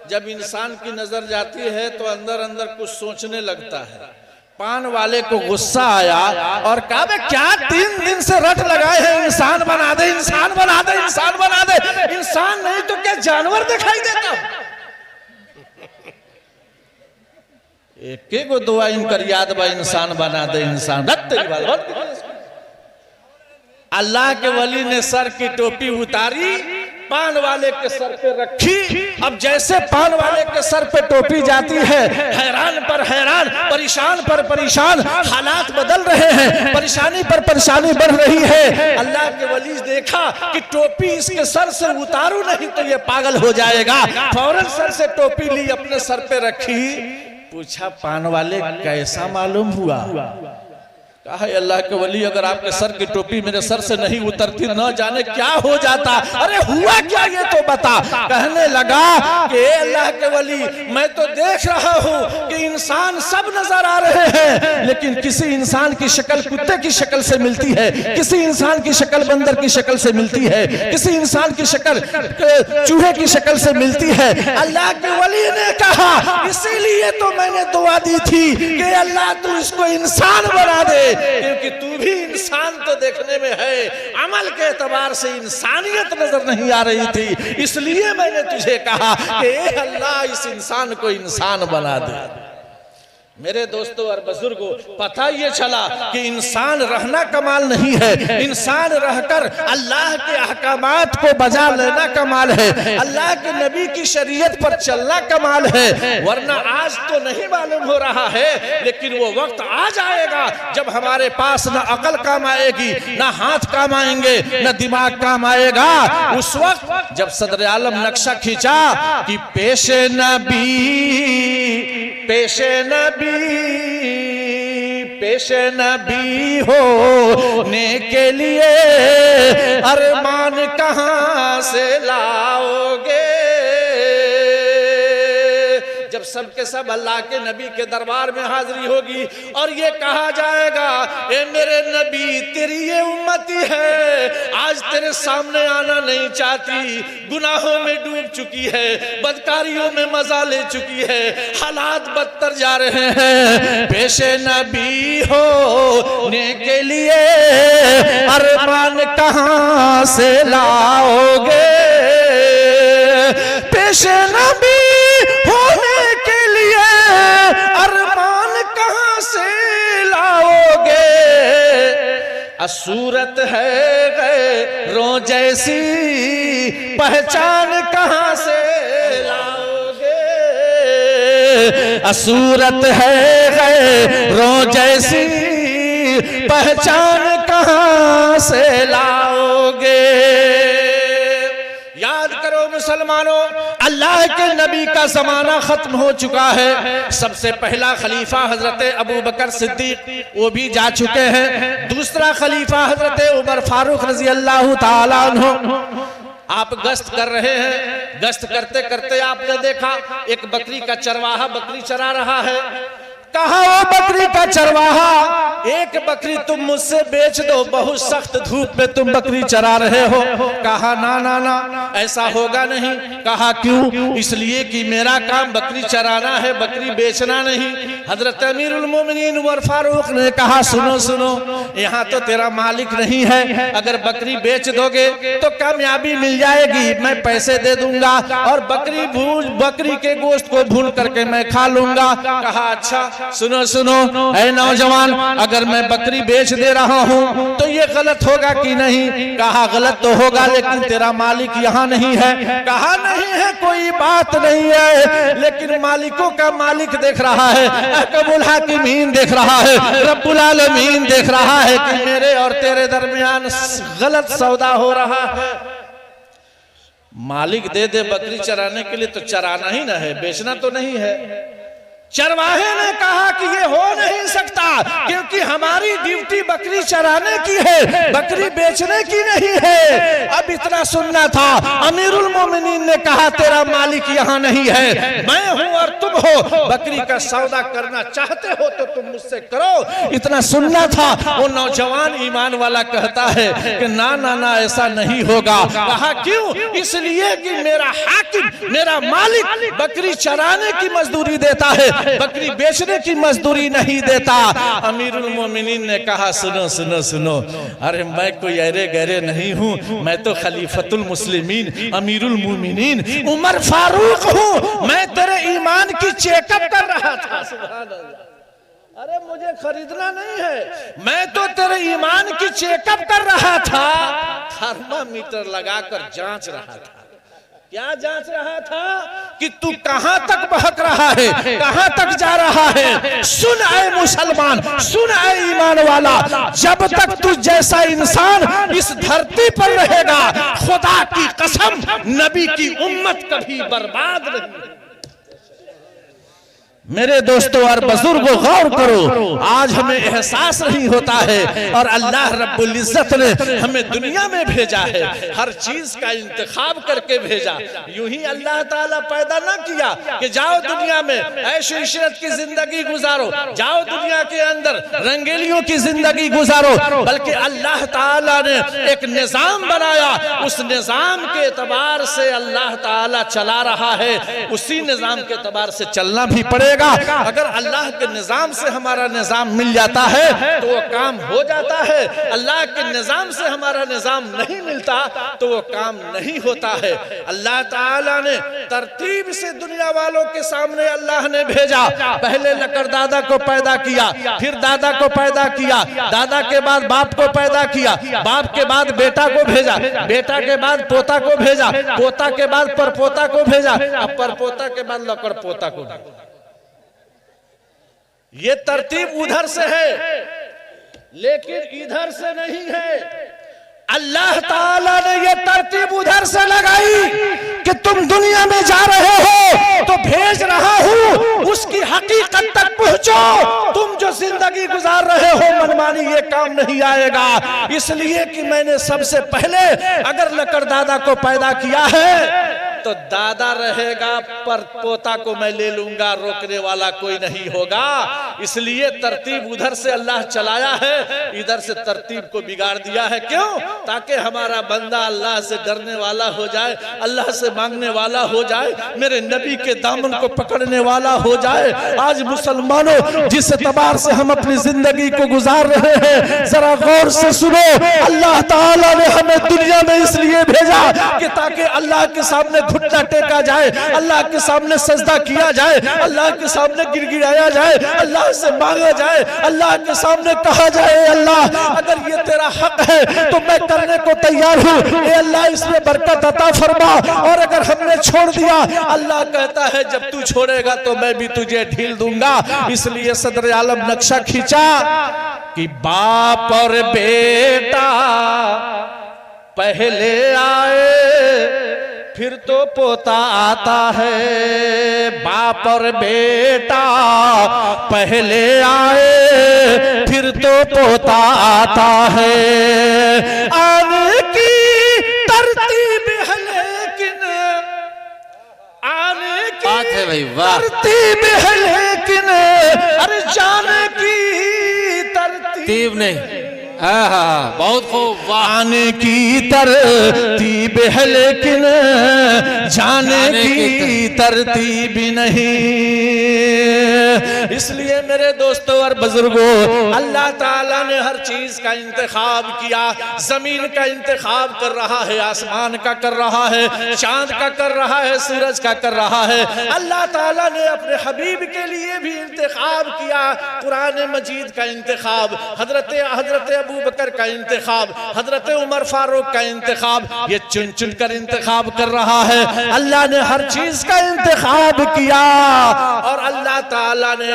जब इंसान की नजर जाती है तो अंदर अंदर कुछ सोचने लगता है। पान वाले को गुस्सा आया और कहा, बे क्या 3 दिन से रट लगाए हैं, इंसान बना दे, इंसान बना दे, इंसान बना दे। इंसान नहीं तो क्या जानवर दिखाई देता? एक दुआ इनकर याद बा, इंसान बना दे, इंसान अल्लाह के वली ने सर की टोपी उतारी, पान वाले के सर पे रखी। अब जैसे पान वाले के सर पे टोपी जाती है, हैरान पर हैरान, परेशान पर परेशान, हालात बदल रहे हैं, परेशानी पर परेशानी बढ़ रही है। अल्लाह के वली देखा कि टोपी इसके सर से उतारू नहीं तो ये पागल हो जाएगा। फौरन सर से टोपी ली, अपने सर पे रखी। पूछा, पान वाले कैसा मालूम हुआ? कहा, अल्लाह के वली अगर आपके सर की टोपी मेरे सर से नहीं उतरती न जाने क्या हो जाता। अरे हुआ क्या ये तो बता। कहने लगा कि अल्लाह के वली मैं तो देख रहा हूँ कि इंसान सब नजर आ रहे हैं, लेकिन किसी इंसान की शक्ल कुत्ते की शक्ल से मिलती है, किसी इंसान की शक्ल बंदर की शक्ल से मिलती है, किसी इंसान की शक्ल चूहे की शक्ल से मिलती है। अल्लाह के वली ने कहा, इसीलिए तो मैंने दुआ दी थी कि अल्लाह तू इसको इंसान बना दे, क्योंकि तू भी इंसान तो देखने में है, अमल के एतबार से इंसानियत नजर नहीं आ रही थी। इसलिए मैंने तुझे कहा कि ए अल्लाह इस इंसान को इंसान बना दे। मेरे दोस्तों और बुजुर्गों, पता ये चला कि इंसान रहना कमाल नहीं है, इंसान रहकर अल्लाह के अहकामात को बजा लेना कमाल है, अल्लाह के नबी की शरीयत पर चलना कमाल है। वरना आज तो नहीं मालूम हो रहा है, लेकिन वो वक्त आ जाएगा जब हमारे पास न अकल काम आएगी, न हाथ काम आएंगे, न दिमाग काम आएगा। उस वक्त जब सदर आलम नक्शा खींचा कि पेशे नबी पेशे नबी पेशे नबी होने के लिए अरमान कहां से लाओगे। जब सबके सब अल्लाह के नबी के दरबार में हाजिरी होगी और ये कहा जाएगा, ए मेरे नबी तेरी ये उम्मती है, आज तेरे सामने आना नहीं चाहती, गुनाहों में डूब चुकी है, बदकारियों में मजा ले चुकी है, हालात बदतर जा रहे हैं। पेशे नबी होने के लिए अरमान कहां से लाओगे। पेशे नबी होने के लिए अरमान कहां से लाओगे। सूरत है गैरों जैसी पहचान कहां से लाओगे। सूरत है गैरों जैसी पहचान कहां से लाओगे। याद करो मुसलमानों, अल्लाह के नबी का जमाना खत्म हो चुका है। सबसे पहला खलीफा हजरत अबू बकर सिद्दीक वो भी जा चुके हैं। दूसरा खलीफा हजरत उमर फारूक रजी अल्लाह ताला अन्हु। आप गश्त कर रहे हैं, गश्त करते करते आपने देखा एक बकरी का चरवाहा बकरी चरा रहा है। कहा, वो बकरी का चरवाहा, एक बकरी तुम मुझसे बेच दो, बहुत सख्त धूप में तुम बकरी चरा रहे हो। कहा, ना ना ना ऐसा होगा नहीं। कहा, क्यों? इसलिए कि मेरा काम बकरी चराना है, बकरी बेचना नहीं। हजरत अमीरुल मोमिनीन उमर फारूक ने कहा, सुनो सुनो, यहाँ तो तेरा मालिक नहीं है, अगर बकरी बेच दोगे तो कामयाबी मिल जाएगी, मैं पैसे दे दूंगा और बकरी के गोश्त को भून करके मैं खा लूंगा। कहा, अच्छा सुनो सुनो ऐ नौजवान, अगर मैं बकरी बेच दे रहा हूँ तो ये गलत होगा कि नहीं? कहा, गलत तो होगा, लेकिन तेरा मालिक यहाँ नहीं है। कहा, नहीं है कोई बात नहीं है, लेकिन मालिकों का मालिक देख रहा है, अहकमुल हाकिमीन देख रहा है, रब्बुल आलमीन देख रहा है कि मेरे और तेरे दरमियान गलत सौदा हो रहा है। मालिक दे दे बकरी चराने के लिए तो चराना ही ना है, बेचना तो नहीं है। चरवाहे ने कहा कि ये हो नहीं सकता, क्योंकि हमारी ड्यूटी बकरी चराने की है, बकरी बेचने की नहीं है। अब इतना सुनना था। अमीरुल मोमिनीन ने कहा तेरा मालिक यहाँ नहीं है, मैं हूँ और तुम हो, बकरी का सौदा करना चाहते हो तो तुम मुझसे करो। इतना सुनना था। वो नौजवान ईमान वाला कहता है कि ना ना ना ऐसा नहीं होगा। कहा क्यों? इसलिए कि मेरा हाकिम, मेरा मालिक बकरी चराने की मजदूरी देता है, बकरी बेचने की मजदूरी नहीं देता। अमीरुल मोमिनीन ने कहा सुनो सुनो सुनो, अरे मैं कोई अरे गहरे नहीं हूँ, मैं तो खलीफतुल मुस्लिमीन अमीरुल मोमिनीन उमर फारूक हूँ। मैं तेरे ईमान की चेकअप कर रहा था। सुभान अल्लाह। अरे मुझे खरीदना नहीं है, मैं तो तेरे ईमान की चेकअप कर रहा था। थर्मामीटर लगाकर जांच रहा था। क्या जांच रहा था? कि तू कहां तक बहक रहा है, कहां तक जा रहा है। सुन ऐ मुसलमान, सुन ऐ ईमान वाला, जब तक तू जैसा इंसान इस धरती पर रहेगा, खुदा की कसम नबी की उम्मत कभी बर्बाद नहीं। मेरे दोस्तों और बुजुर्गों, गौर करो, आज हमें एहसास नहीं होता है। और अल्लाह रब्बुल इज्जत ने हमें दुनिया में भेजा है, हर चीज का इंतखाब करके भेजा। यूं ही अल्लाह ताला पैदा ना किया कि जाओ दुनिया में ऐशो इशरत की जिंदगी गुजारो, जाओ दुनिया के अंदर रंगेलियों की जिंदगी गुजारो, बल्कि अल्लाह ताला ने एक निजाम बनाया। उस निजाम के एतबार से अल्लाह ताला चला रहा है, उसी निजाम के एतबार से चलना भी पड़ेगा। अगर अल्लाह के निजाम से हमारा निजाम मिल जाता है तो वो काम हो जाता है, अल्लाह के निजाम से हमारा निजाम नहीं मिलता तो वो काम नहीं होता है। अल्लाह ताला ने तरतीब से दुनिया वालों के सामने अल्लाह ने भेजा। पहले लकड़दादा को पैदा किया, फिर दादा को पैदा किया, दादा के बाद बाप को पैदा किया, बाप के बाद बेटा को भेजा, बेटा के बाद पोता को भेजा, पोता के बाद परपोता को भेजा, अब परपोता के बाद लकड़ पोता को। ये तरतीब उधर से है, लेकिन इधर से नहीं है। अल्लाह ताला ने ये तरतीब उधर से लगाई कि तुम दुनिया में जा रहे हो तो भेज रहा हूं, उसकी हकीकत तक पहुंचो। तुम जो जिंदगी गुजार रहे हो मनमानी, ये काम नहीं आएगा। इसलिए कि मैंने सबसे पहले अगर लकड़दादा को पैदा किया है तो दादा रहेगा, पर पोता को मैं ले लूंगा, रोकने वाला कोई नहीं होगा। इसलिए तरतीब उधर से अल्लाह चलाया है, इधर से तरतीब को बिगाड़ दिया है। क्यों? ताकि हमारा बंदा अल्लाह से डरने वाला हो जाए, अल्लाह से मांगने वाला हो जाए, मेरे नबी के दामन को पकड़ने वाला हो जाए। आज मुसलमानों, जिस एतबार से हम अपनी जिंदगी को गुजार रहे हैं, जरा गौर से सुनो। अल्लाह ताला ने हमें दुनिया में इसलिए भेजा कि ताकि अल्लाह के सामने घुटना टेका जाए, अल्लाह के सामने सजदा किया जाए, अल्लाह के सामने गिड़गिड़ाया जाए, अल्लाह से मांगा जाए, अल्लाह के सामने कहा जाए अल्लाह अगर ये तेरा हक है तो मैं करने को तैयार हूँ, ए अल्लाह इसमें बरकत अता फरमा। और अगर हमने छोड़ दिया, अल्लाह कहता है जब तू छोड़ेगा तो मैं भी तुझे ढील दूंगा। इसलिए सदर आलम नक्शा खींचा कि बाप और बेटा पहले आए फिर तो पोता आता है, बाप और बेटा पहले आए फिर तो पोता आता है। आने की तरतीब है लेकिन, आने की बात है भाई, वाह। तरतीब है लेकिन, अरे जाने की तरतीब नहीं। हाँ, बहुत खूब, वाह। आने की तरतीब है लेकिन जाने की तरतीब नहीं। इसलिए मेरे दोस्तों और बुजुर्गों, अल्लाह ताला ने हर चीज का इंतखाब किया। जमीन का इंतखाब कर रहा है, आसमान का कर रहा है, चांद का कर रहा है, सूरज का कर रहा है। अल्लाह ताला ने अपने हबीब के लिए भी इंतखाब किया, कुरान मजीद का इंतखाब। हजरत अबू बकर का इंतखाब, हजरत उमर फारूक का इंतखाब, ये चुन चुन कर इंतखाब कर रहा है। अल्लाह ने हर चीज का इंतखाब किया और अल्लाह ताला ने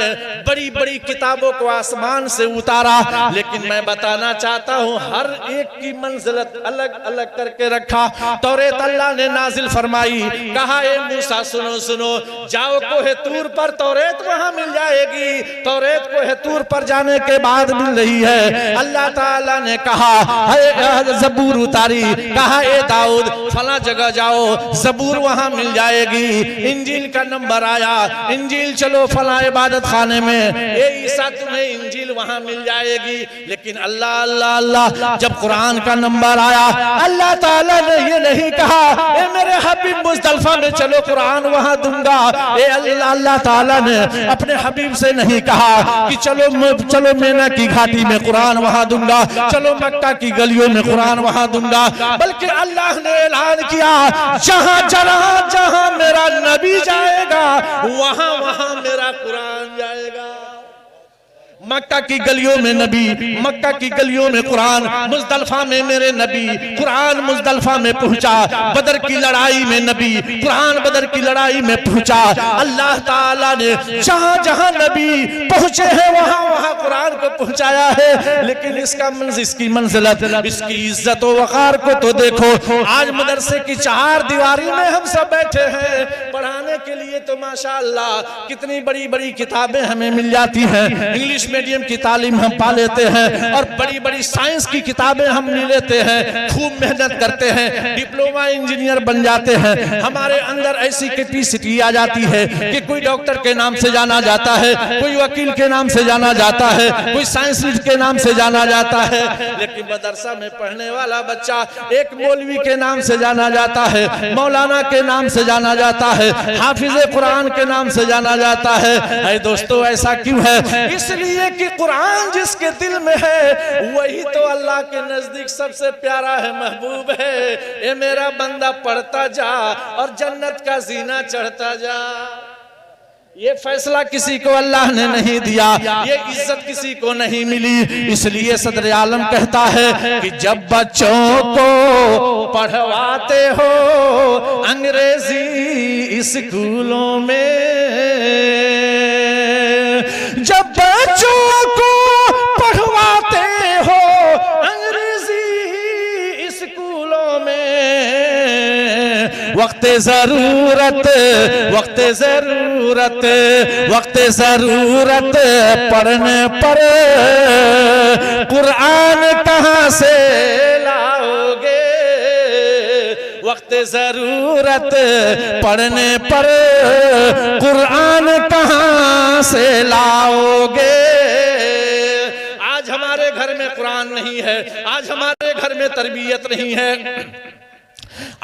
बड़ी बड़ी किताबों को आसमान से उतारा। लेकिन मैं बताना चाहता हूँ हर एक की मंजिलत अलग अलग करके रखा। तौरेत अल्लाह ने नाजिल फरमाई, कहा ए मूसा सुनो सुनो, जाओ कोहे तूर पर, तौरेत वहां मिल जाएगी। तौरेत कोहे तूर पर जाने के बाद मिल रही है। अल्लाह ताला ने कहा ज़बूर उतारी, कहा ए दाऊद फला जगह जाओ, ज़बूर वहां मिल जाएगी। इंजील का नंबर आया, इंजील चलो फला इबादत खाने में, ए ईसा तुम्हें इंजील वहां मिल जाएगी। लेकिन अल्लाह अल्लाह अल्लाह जब कुरान का नंबर आया, अल्लाह ताला ने ये नहीं कहा ए मेरे हबीब मुज़दलिफा में चलो कुरान वहां दूंगा। ए अल्लाह ताला ने अपने हबीब से नहीं कहा कि चलो मैना की घाटी में कुरान वहां दूंगा, चलो मक्का की गलियों में कुरान वहां दूंगा, बल्कि अल्लाह ने ऐलान किया जहां मेरा नबी जाएगा वहां वहां मेरा कुरान जाएगा। मक्का की गलियों में नबी, मक्का की गलियों में कुरान, मुज़दलिफा में मेरे नबी, कुरान मुज़दलिफा में पहुंचा। बदर की लड़ाई में नबी, कुरान बदर की लड़ाई में पहुंचा। अल्लाह ताला ने जहां जहां नबी पहुंचे हैं वहां वहां कुरान को पहुंचाया है। लेकिन इसकी मंजिलत, इसकी इज्जत व वक़ार को तो देखो। आज मदरसे की चार दीवारी में हम सब बैठे हैं, पढ़ाने के लिए तो माशाअल्लाह कितनी बड़ी बड़ी किताबें हमें मिल जाती हैं। इंग्लिश मीडियम की तालीम हम पा लेते हैं और बड़ी बड़ी साइंस की किताबें हम ले लेते हैं, खूब मेहनत करते हैं, डिप्लोमा इंजीनियर बन जाते हैं। हमारे अंदर ऐसी कैपेसिटी आ जाती है कि कोई डॉक्टर के नाम से जाना जाता है, कोई वकील के नाम से जाना जाता है, कोई साइंस के नाम से जाना जाता है। लेकिन मदरसा में पढ़ने वाला बच्चा एक मौलवी के नाम से जाना जाता है, मौलाना के नाम से जाना जाता है, हाफिज कुरान के नाम से जाना जाता है। ऐ दोस्तों ऐसा क्यों है? इसलिए कि कुरान जिसके दिल में है वही तो अल्लाह के नजदीक सबसे प्यारा है, महबूब है। ये मेरा बंदा पढ़ता जा और जन्नत का जीना चढ़ता जा। ये फैसला किसी को अल्लाह ने नहीं दिया, ये इज्जत किसी को नहीं मिली। इसलिए सदर आलम कहता है कि जब बच्चों को पढ़वाते हो अंग्रेजी स्कूलों में, जब बच्चों को पढ़वाते हो अंग्रेजी स्कूलों में, वक्ते ज़रूरत पढ़ने पर कुरान कहाँ से लाओगे? वक्ते ज़रूरत पढ़ने पर कुरान कहाँ से लाओगे? आज हमारे घर में कुरान नहीं है, आज हमारे घर में तरबियत नहीं है,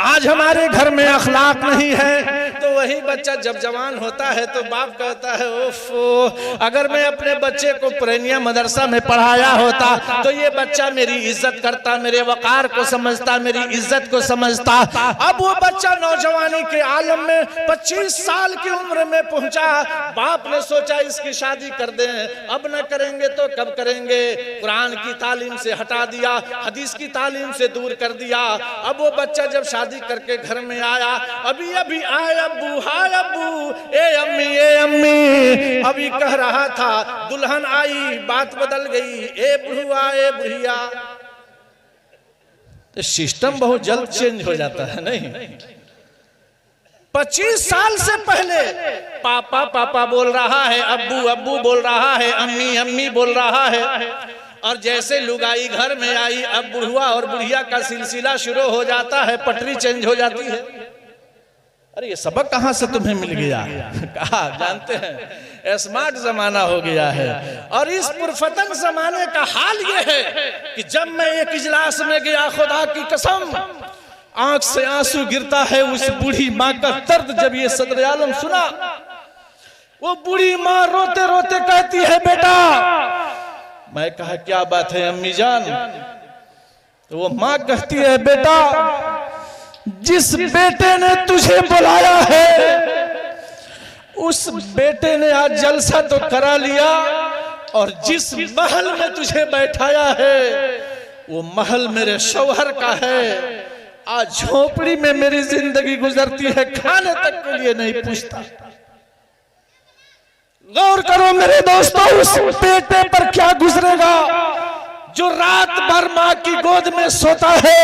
आज हमारे घर में अखलाक नहीं है, तो वही बच्चा जब जवान होता है तो बाप कहता है ओफ, अगर मैं अपने बच्चे को पुरानिया मदरसा में पढ़ाया होता तो ये बच्चा मेरी इज्जत करता, मेरे वक़ार को समझता, मेरी इज्जत को समझता। अब वो बच्चा नौजवानी के आलम में 25 साल की उम्र में पहुंचा, बाप ने सोचा इसकी शादी कर दें, अब न करेंगे तो कब करेंगे? कुरान की तालीम से हटा दिया, हदीस की तालीम से दूर कर दिया। अब वो बच्चा जब शादी करके घर में आया, अभी आए अब्बू, हाय अब्बू, ए अम्मी, अभी कह रहा था दुल्हन आई, बात बदल गई, ए बुढ़िया, ए बुढ़िया। तो सिस्टम बहुत जल्द चेंज हो जाता है नहीं? 25 साल से पहले पापा पापा बोल रहा है, अब्बू अब्बू बोल रहा है, अम्मी अम्मी बोल रहा है, और जैसे लुगाई घर में आई अब बुढ़वा और बुढ़िया का सिलसिला शुरू हो जाता है, पटरी चेंज हो जाती है। अरे ये सबक कहां से तुम्हें मिल गया? कहा जानते हैं, स्मार्ट जमाना हो गया है। और इस पुरफतन जमाने का हाल ये है कि जब मैं एक इजलास में गया, खुदा की कसम आंख से आंसू गिरता है उस बूढ़ी माँ का दर्द जब ये सदर आलम सुना। वो बूढ़ी माँ रोते रोते कहती है बेटा, मैं कहा क्या बात है अम्मी जान? तो वो माँ कहती है बेटा, जिस बेटे ने तुझे बुलाया है उस बेटे ने आज जलसा तो करा लिया, और जिस महल में तुझे बैठाया है वो महल मेरे शौहर का है, आज झोपड़ी में मेरी जिंदगी गुजरती है, खाने तक के लिए नहीं पूछता। गौर करो मेरे दोस्तों, उस बेटे पर क्या गुजरेगा जो रात भर माँ की गोद में सोता है,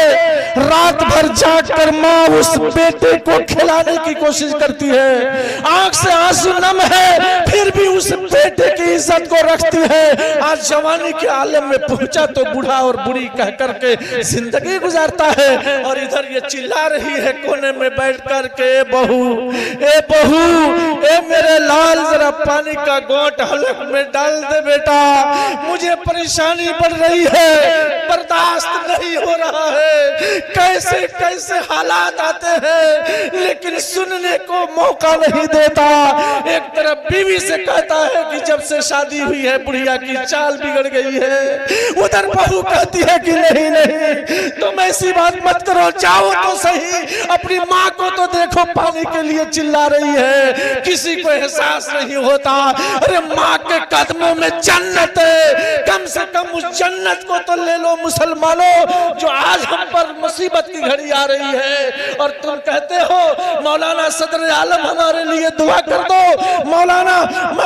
रात भर जागकर माँ उस बेटे को खिलाने की कोशिश करती है, आंख से आंसू नम है फिर भी उस बेटे की इज्जत को रखती है। आज जवानी के आलम में पहुंचा तो बूढ़ा और बुढ़ी कह करके जिंदगी गुजारता है, और इधर ये चिल्ला रही है कोने में बैठ कर के, बहू ए बहू ए मेरे लाल जरा पानी का घोंट हलक में डाल दे बेटा, मुझे परेशानी बढ़ रही है, बर्दाश्त नहीं हो रहा है। कैसे कैसे हालात आते हैं लेकिन सुनने को मौका नहीं देता। एक तरफ बीवी से कहता है कि जब से शादी हुई है बुढ़िया की चाल बिगड़ गई है, उधर बहू कहती है कि नहीं नहीं तुम ऐसी बात मत करो, जाओ तो सही, अपनी माँ को तो देखो पानी के लिए चिल्ला रही है, किसी को एहसास नहीं होता। अरे माँ के कदमों में जन्नत है, कम से कम उस जन्नत को तो ले लो मुसलमानों, जो आज हम पर मुसीबत की घड़ी आ रही है। और तुम कहते हो मौलाना सदर आलम हमारे लिए दुआ कर दो, मौलाना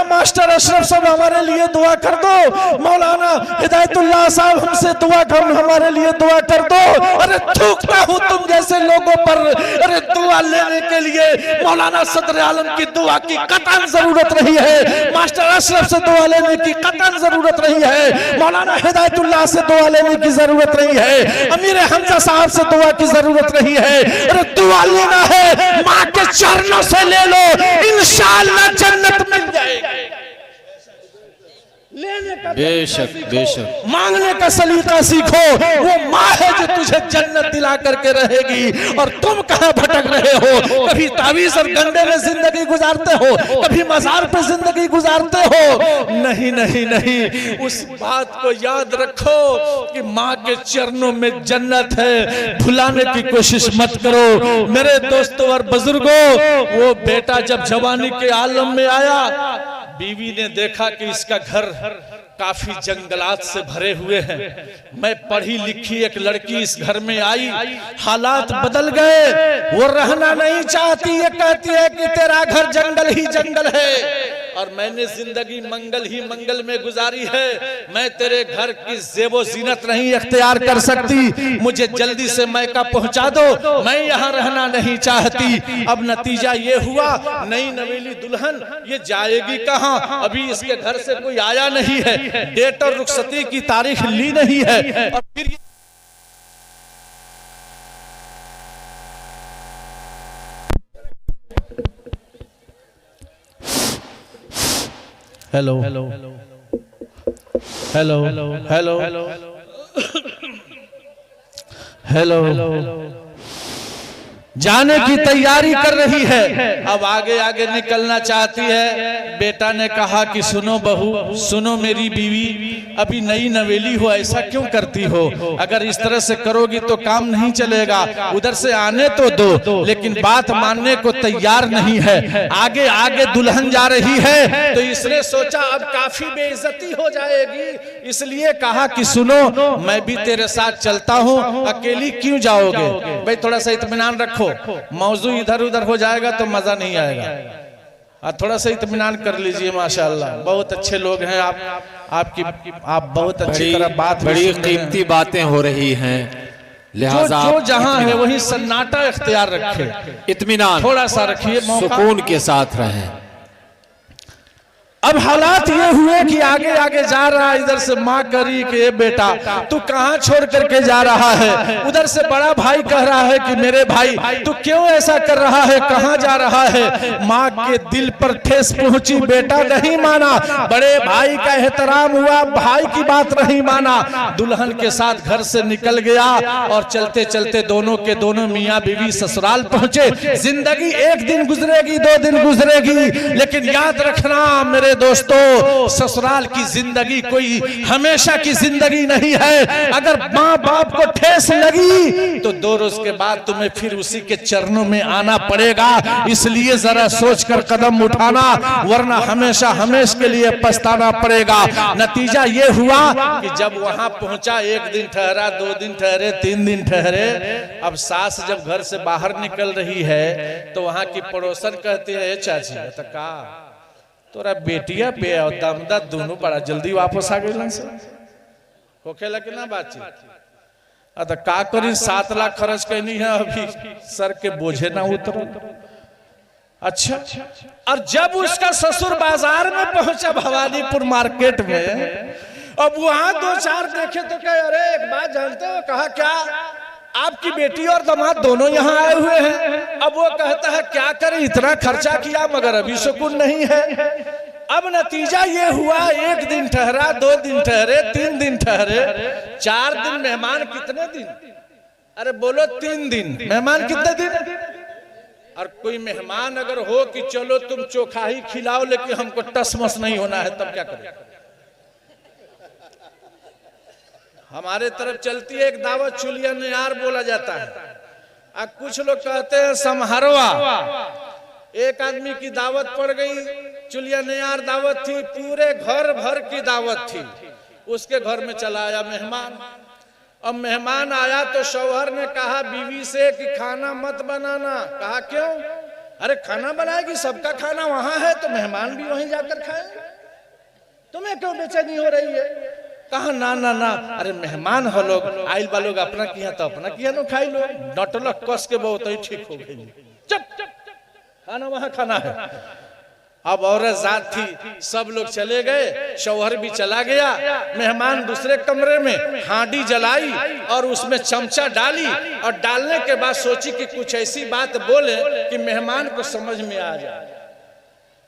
मास्टर अशरफ साहब हमारे लिए दुआ कर दो, मौलाना हिदायतुल्लाह साहब हमसे दुआ कर, हमारे लिए दुआ कर दो। अरे थूकता हूँ तुम जैसे लोगों पर। अरे दुआ लेने के लिए मौलाना सदर आलम की दुआ की कतई जरूरत नहीं है, मास्टर अशरफ से दुआ लेने की कतई जरूरत नहीं है, मौलाना हिदायतुल्लाह से दुआ लेने की जरूरत नहीं है, अमीर हमजा साहब से दुआ की जरूरत नहीं है। अरे दुआ लेना है माँ के चरणों से ले लो, इंशाअल्लाह जन्नत मिल जाएगी। लेने का बेशक बेशक मांगने का सलीका सीखो, वो माँ है जो तुझे जन्नत दिला करके रहेगी। और तुम कहाँ भटक रहे हो, कभी तावीज और गंडे में जिंदगी गुजारते हो, कभी मजार पे जिंदगी गुजारते हो। नहीं नहीं नहीं, उस बात को याद रखो कि माँ के चरणों में जन्नत है, भुलाने की कोशिश मत करो। मेरे दोस्तों और बुजुर्गों, वो बेटा जब जवानी के आलम में आया, बीवी ने देखा कि इसका घर काफी जंगलात से भरे हुए हैं। मैं पढ़ी लिखी एक लड़की इस घर में आई, हालात बदल गए, वो रहना नहीं चाहती, ये कहती है कि तेरा घर जंगल ही जंगल है और मैंने जिंदगी मंगल ही मंगल में गुजारी है, मैं तेरे घर की जेबो जीनत नहीं इख्तियार कर सकती, मुझे जल्दी से मैका पहुंचा दो, मैं यहाँ रहना नहीं चाहती। अब नतीजा ये हुआ, नई नवेली दुल्हन ये जाएगी कहाँ, अभी इसके घर से कोई आया नहीं है, डेट और रुखसती की तारीख ली नहीं है। और फिर hello hello hello hello hello hello जाने की तैयारी कर रही है, अब आगे आगे निकलना चाहती है। बेटा ने कहा कि सुनो बहू, सुनो मेरी बीवी, अभी नई नवेली हो, ऐसा क्यों करती हो, अगर इस तरह से करोगी तो काम नहीं चलेगा, उधर से आने तो दो। लेकिन बात मानने को तैयार नहीं है, आगे आगे दुल्हन जा रही है, तो इसने सोचा अब काफी बेइज्जती हो जाएगी, इसलिए कहा कि सुनो मैं भी तेरे साथ चलता हूँ, अकेली क्यों जाओगे, भाई थोड़ा सा इत्मीनान रखो, मौजू इधर उधर हो जाएगा तो मजा नहीं आएगा, थोड़ा सा इत्मीनान कर लीजिए। माशाल्लाह बहुत अच्छे लोग हैं आप बहुत अच्छी तरह बात, बड़ी कीमती बातें हो रही हैं, लिहाजा जो जहां है वही सन्नाटा इख्तियार रखे, इत्मीनान थोड़ा सा रखिए, सुकून के साथ रहें। अब हालात ये हुए कि आगे आगे जा रहा है, इधर से माँ करी कि ये बेटा तू कहाँ छोड़ करके जा रहा है, उधर से बड़ा भाई कह रहा है कि मेरे भाई तू क्यों ऐसा कर रहा है, कहाँ जा रहा है। माँ के दिल पर ठेस पहुंची, बेटा नहीं माना, बड़े भाई का एहतराम हुआ, भाई की बात नहीं माना, दुल्हन के साथ घर से निकल गया और चलते चलते दोनों के दोनों मियाँ बीवी ससुराल पहुंचे। जिंदगी एक दिन गुजरेगी, 2 दिन गुजरेगी, लेकिन याद रखना मेरे मेरे दोस्तों, ससुराल की जिंदगी कोई हमेशा की जिंदगी नहीं है। अगर माँ बाप को ठेस लगी तो 2 रोज के बाद तुम्हें फिर उसी के चरणों में आना पड़ेगा। इसलिए जरा सोचकर कदम उठाना, वरना हमेशा हमेशा के लिए पछताना पड़ेगा। नतीजा ये हुआ कि जब वहां पहुंचा, 1 दिन ठहरा, 2 दिन ठहरे, 3 दिन ठहरे। अब सास जब घर से बाहर निकल रही है तो वहां की पड़ोसन कहती है, चाची तो का तोरा बेटिया पे और दामदा दोनों बड़ा जल्दी वापस आ गए होखे लगे ना बातचीत। तो का करी, 7 लाख खर्च करनी है, अभी सर के बोझे ना उतर। अच्छा, और जब उसका ससुर बाजार में पहुंचा, भवानीपुर मार्केट में, अब वहां 2-4 देखे तो कहे, अरे एक बात जानते हो? कहा क्या? आपकी बेटी और दामाद दोनों यहाँ आए हुए हैं। अब वो कहता है क्या करें, इतना खर्चा किया मगर अभी सुकून नहीं है। अब नतीजा ये हुआ, 1 दिन ठहरा, 2 दिन ठहरे, 3 दिन ठहरे, 4 दिन। मेहमान कितने दिन? अरे बोलो 3 दिन। मेहमान कितने दिन? और कोई मेहमान अगर हो कि चलो तुम चोखा ही खिलाओ लेकिन हमको टसमस नहीं होना है, तब क्या करें? हमारे तरफ चलती है एक दावत, चुलिया नियार बोला जाता है। अब कुछ लोग कहते हैं समहरवा। एक आदमी की दावत पड़ गई, चुलिया नियार दावत थी, पूरे घर भर की दावत थी। उसके घर में चला आया मेहमान। अब मेहमान आया तो शौहर ने कहा बीवी से कि खाना मत बनाना। कहा क्यों? अरे खाना बनाएगी, सबका खाना वहां है तो मेहमान भी वहीं जाकर खाए, तुम्हें क्यों बेचैनी हो रही है? कहा ना ना ना, अरे मेहमान हो लोग, आइल बा लोग अपना किया तो अपना किया नो खाई लो। नटलक कस के बहुत ही ठीक हो गई। चुप, खाना वहां खाना है। अब औरत जात थी, सब लोग चले गए, शौहर भी चला गया। मेहमान दूसरे कमरे में हांडी जलाई और उसमें चमचा डाली, और डालने के बाद सोची कि कुछ ऐसी बात बोले कि मेहमान को समझ में आ जाए।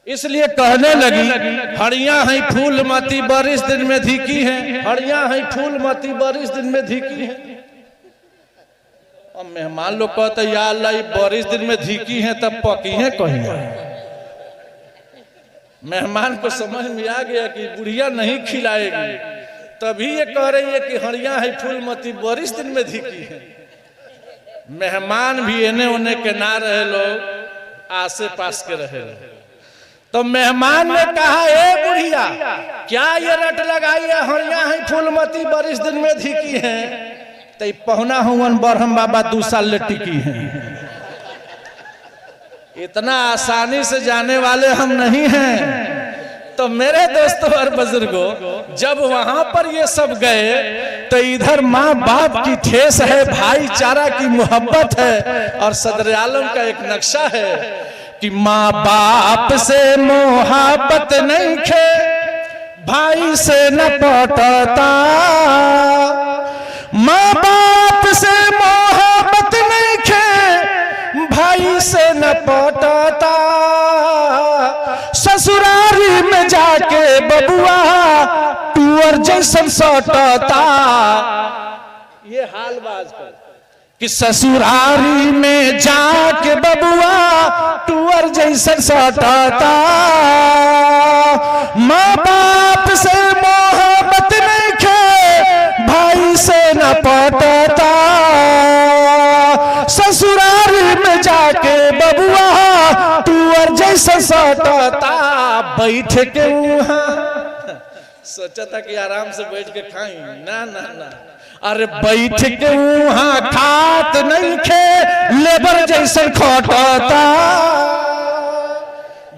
इसलिए कहने लगी, हड़ियां हैं फूल मती 22 दिन में धीकी हैं, हड़ियां हैं फूल मती 22 दिन में धीकी हैं। अब मेहमान लोग कहते या अल्लाह, 22 दिन में धीकी हैं तब पकी हैं कहीं। मेहमान को समझ में आ गया कि बुढ़िया नहीं खिलाएगी, तभी ये कह रही है कि हड़ियां हैं फूल मती 22 दिन में धीकी है। मेहमान भी एने ओने के ना रहे, लोग आसे पास के रहे। तो मेहमान ने कहा, ए बुढ़िया, क्या ये रट लगाई है, हड़ियां हैं फूलमती 22 दिन में धीकी है? तो पहुना हुवन बरहम बाबा 2 साल ले टिकी है। इतना आसानी से जाने वाले हम नहीं हैं। तो मेरे दोस्तों और बुजुर्गों, जब वहां पर ये सब गए तो इधर माँ बाप की ठेस है, भाईचारा की मोहब्बत है, और सदर आलम का एक नक्शा है कि माँ बाप से मोहब्बत नहीं खे, भाई से न पटता। माँ बाप से मोहब्बत नहीं खे, भाई से न पटता। ससुरारी में जाके बबुआ टूअर जैसन सटता। ये हाल बाज पर कि ससुरारी में जाके बबुआ टूअर जैसन सटता। माँ बाप से मोहब्बत नहीं खे, भाई से न पटता। ससुरारी में जाके बबुआ टूअर जैसन सटता। बैठ के वहां सोचा था कि आराम से बैठ के खाई, ना ना ना, अरे बैठ के वहां खात नहीं खे, लेबर जैसन खटता।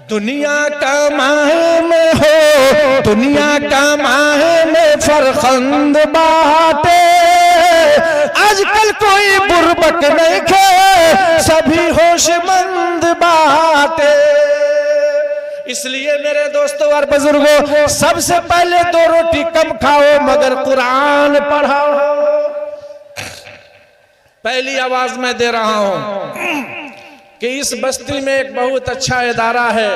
दुनिया कमाए में हो, दुनिया कमाए में फरखंद बाटे। आजकल कोई बुर्बक नहीं खे, सभी होशमंद बाटे। इसलिए मेरे दोस्तों और बुजुर्गों, सबसे पहले 2 रोटी कम खाओ मगर कुरान पढ़ाओ। पहली आवाज मैं दे रहा हूं कि इस बस्ती में एक बहुत अच्छा इदारा है,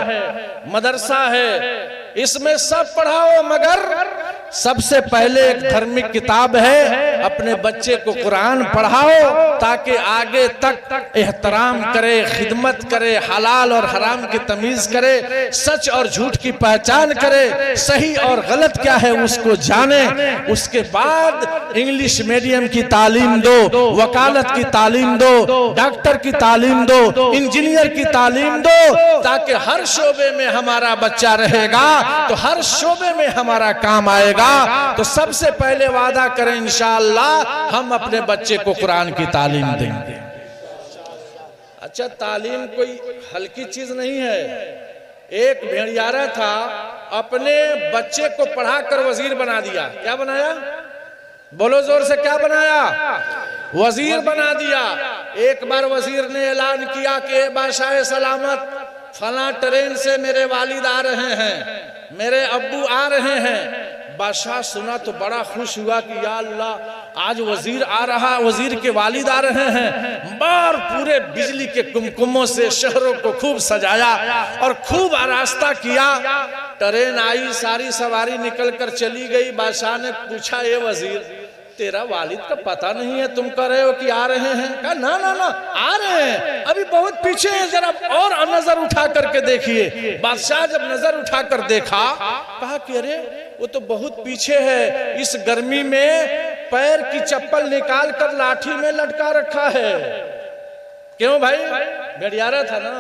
मदरसा है, इसमें सब पढ़ाओ, मगर सबसे पहले एक धार्मिक किताब है अपने बच्चे को कुरान पढ़ाओ ताकि आगे तक एहतराम करे, खिदमत करे, हलाल और हराम की तमीज करे, सच और झूठ की पहचान करे, सही और गलत क्या है उसको जाने। उसके बाद इंग्लिश मीडियम की तालीम दो, वकालत की तालीम दो, डॉक्टर की तालीम दो, इंजीनियर की तालीम दो, ताकि हर शोबे में हमारा बच्चा रहेगा तो हर शोबे में हमारा काम आएगा। तो सबसे पहले वादा करें इंशाअल्लाह हम अपने बच्चे को कुरान की तालीम देंगे। अच्छा, तालीम कोई हल्की चीज नहीं है। एक भेड़ियारा था, अपने बच्चे को पढ़ाकर वजीर बना दिया। क्या बनाया? बोलो जोर से, क्या बनाया? वजीर बना दिया। एक बार वजीर ने ऐलान किया कि बादशाह सलामत, फला ट्रेन से मेरे वालिद आ रहे हैं, मेरे अब्बू आ रहे हैं। बादशाह सुना तो बड़ा खुश हुआ कि या अल्लाह, आज वजीर आ रहा, वजीर के वालिद आ रहे हैं। बार पूरे बिजली के कुमकुमों से शहरों को खूब सजाया और खूब आरास्ता किया। ट्रेन आई, सारी सवारी निकल कर चली गई। बादशाह ने पूछा, ये वजीर, तेरा वालिद का पता नहीं है, तुम कह रहे हो कि आ रहे हैं? कहा ना ना ना, आ रहे हैं, अभी बहुत पीछे हैं, जरा और नजर उठा करके देखिए। बादशाह जब नजर उठाकर देखा, कहा कि अरे वो तो बहुत पीछे है, इस गर्मी में पैर की चप्पल निकाल कर लाठी में लटका रखा है। क्यों भाई? भेड़ियारा था ना।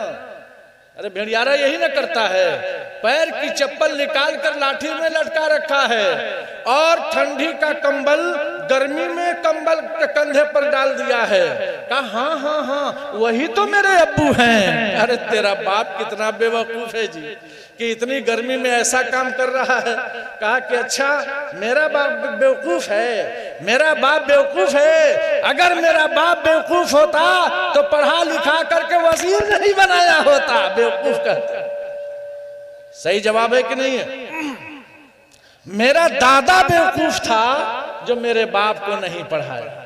अरे भेड़ियारा यही ना करता है, पैर की चप्पल निकाल कर लाठी में लटका रखा है और ठंडी का कंबल गर्मी में कंबल के कंधे पर डाल दिया है। कहा हाँ हाँ हाँ, वही तो मेरे अब्बू हैं। अरे तेरा बाप कितना बेवकूफ है जी कि इतनी गर्मी में ऐसा काम कर रहा है। कहा कि अच्छा, मेरा बाप बेवकूफ है, मेरा बाप बेवकूफ है। अगर मेरा बाप बेवकूफ होता तो पढ़ा लिखा करके वजीर नहीं बनाया होता। बेवकूफ कहता। सही जवाब है कि नहीं है? मेरा दादा बेवकूफ था जो मेरे बाप को नहीं पढ़ाया।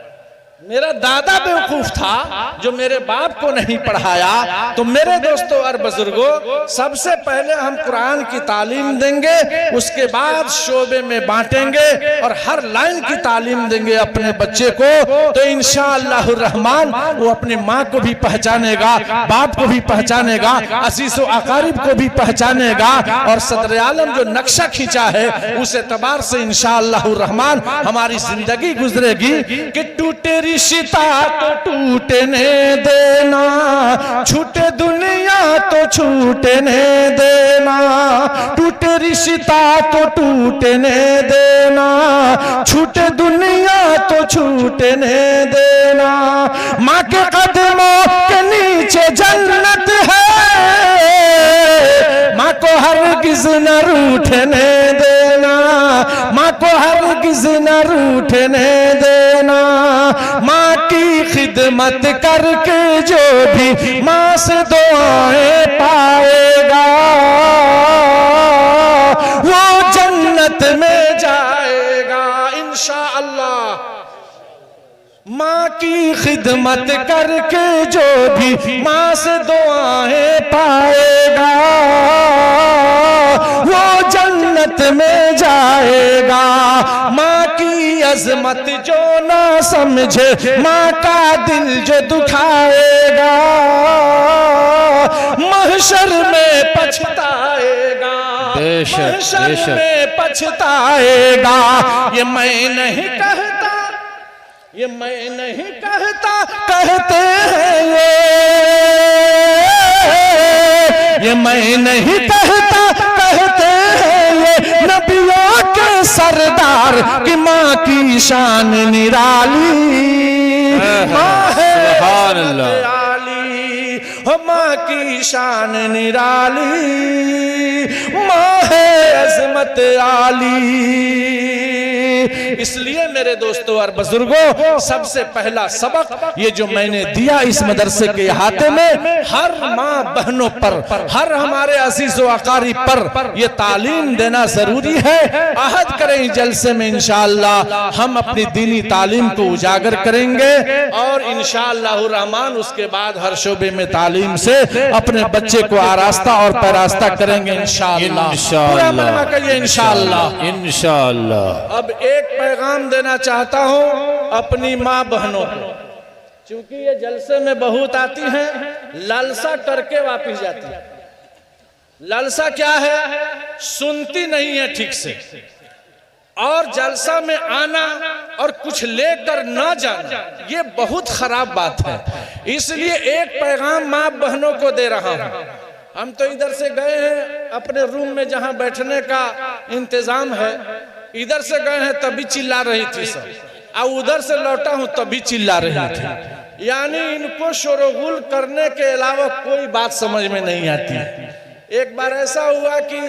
मेरा दादा बेवकूफ था जो मेरे बाप को नहीं पढ़ाया। तो मेरे दोस्तों और बुजुर्गों, सबसे पहले हम कुरान की तालीम देंगे, उसके बाद शोबे में बांटेंगे और हर लाइन की तालीम देंगे अपने बच्चे को। तो इंशाअल्लाह रहमान वो अपनी माँ को भी पहचानेगा, बाप को भी पहचानेगा, असीस व अकारिब को भी पहचानेगा और सदर आलम जो नक्शा खींचा है उस एतबार से इंशाअल्लाह रहमान हमारी जिंदगी गुजरेगी कि टूटे रिश्ता तो टूटने देना, छूटे दुनिया तो छूटने देना, टूटे रिश्ता तो टूटने देना, छूटे दुनिया तो छूटने देना। माँ के कदमों के नीचे जन्नत है, माँ को हरगिज न रूठने देना, माँ को हरगिज न रूठने देना। माँ की खिदमत करके जो भी माँ से दुआएं पाएगा वो जन्नत में जाएगा इंशाअल्लाह। माँ की खिदमत करके जो भी माँ से दुआएं पाएगा वो जन्नत में जाएगा। माँ की अजमत जो ना समझे, माँ का दिल जो दुखाएगा महशर में पछताएगा, महशर में पछताएगा। ये मैं नहीं कहता, ये मैं नहीं कहता, कहते हैं ये मैं नहीं कहता, कहते हैं ये नबियों के सरदार कि माँ की शान निराली, माँ है आली, माँ की शान निराली, माँ है अजमत आली। इसलिए मेरे दोस्तों और बुजुर्गों, सबसे पहला सबक ये जो मैंने दिया इस मदरसे के अहाते में, हर माँ बहनों पर, हर हमारे अजीज व अकारीब पर ये तालीम देना जरूरी है। अहद करें जलसे में इंशाअल्लाह हम अपनी दीनी तालीम को उजागर करेंगे और इंशाअल्लाह रहमान उसके बाद हर शोबे में तालीम से अपने बच्चे को आरास्ता और पैरास्ता करेंगे इंशाअल्लाह। कहिए इंशाअल्लाह। इंशाअल्लाह। अब एक पैगाम देना चाहता हूं अपनी माँ बहनों को, क्योंकि ये जलसे में बहुत आती हैं, लालसा करके वापस जाती है। लालसा क्या है? सुनती नहीं है ठीक से, और जलसा में आना और कुछ लेकर ना जाना, ये बहुत खराब बात है। इसलिए एक पैगाम माँ बहनों को दे रहा हूं। हम तो इधर से गए हैं अपने रूम में जहां बैठने का इंतजाम है, इधर से गए हैं तभी चिल्ला रही थी सब, और उधर से लौटा हूं तभी चिल्ला रही थी। यानी इनको शोरगुल करने के अलावा कोई बात समझ में नहीं आती। एक बार ऐसा हुआ कि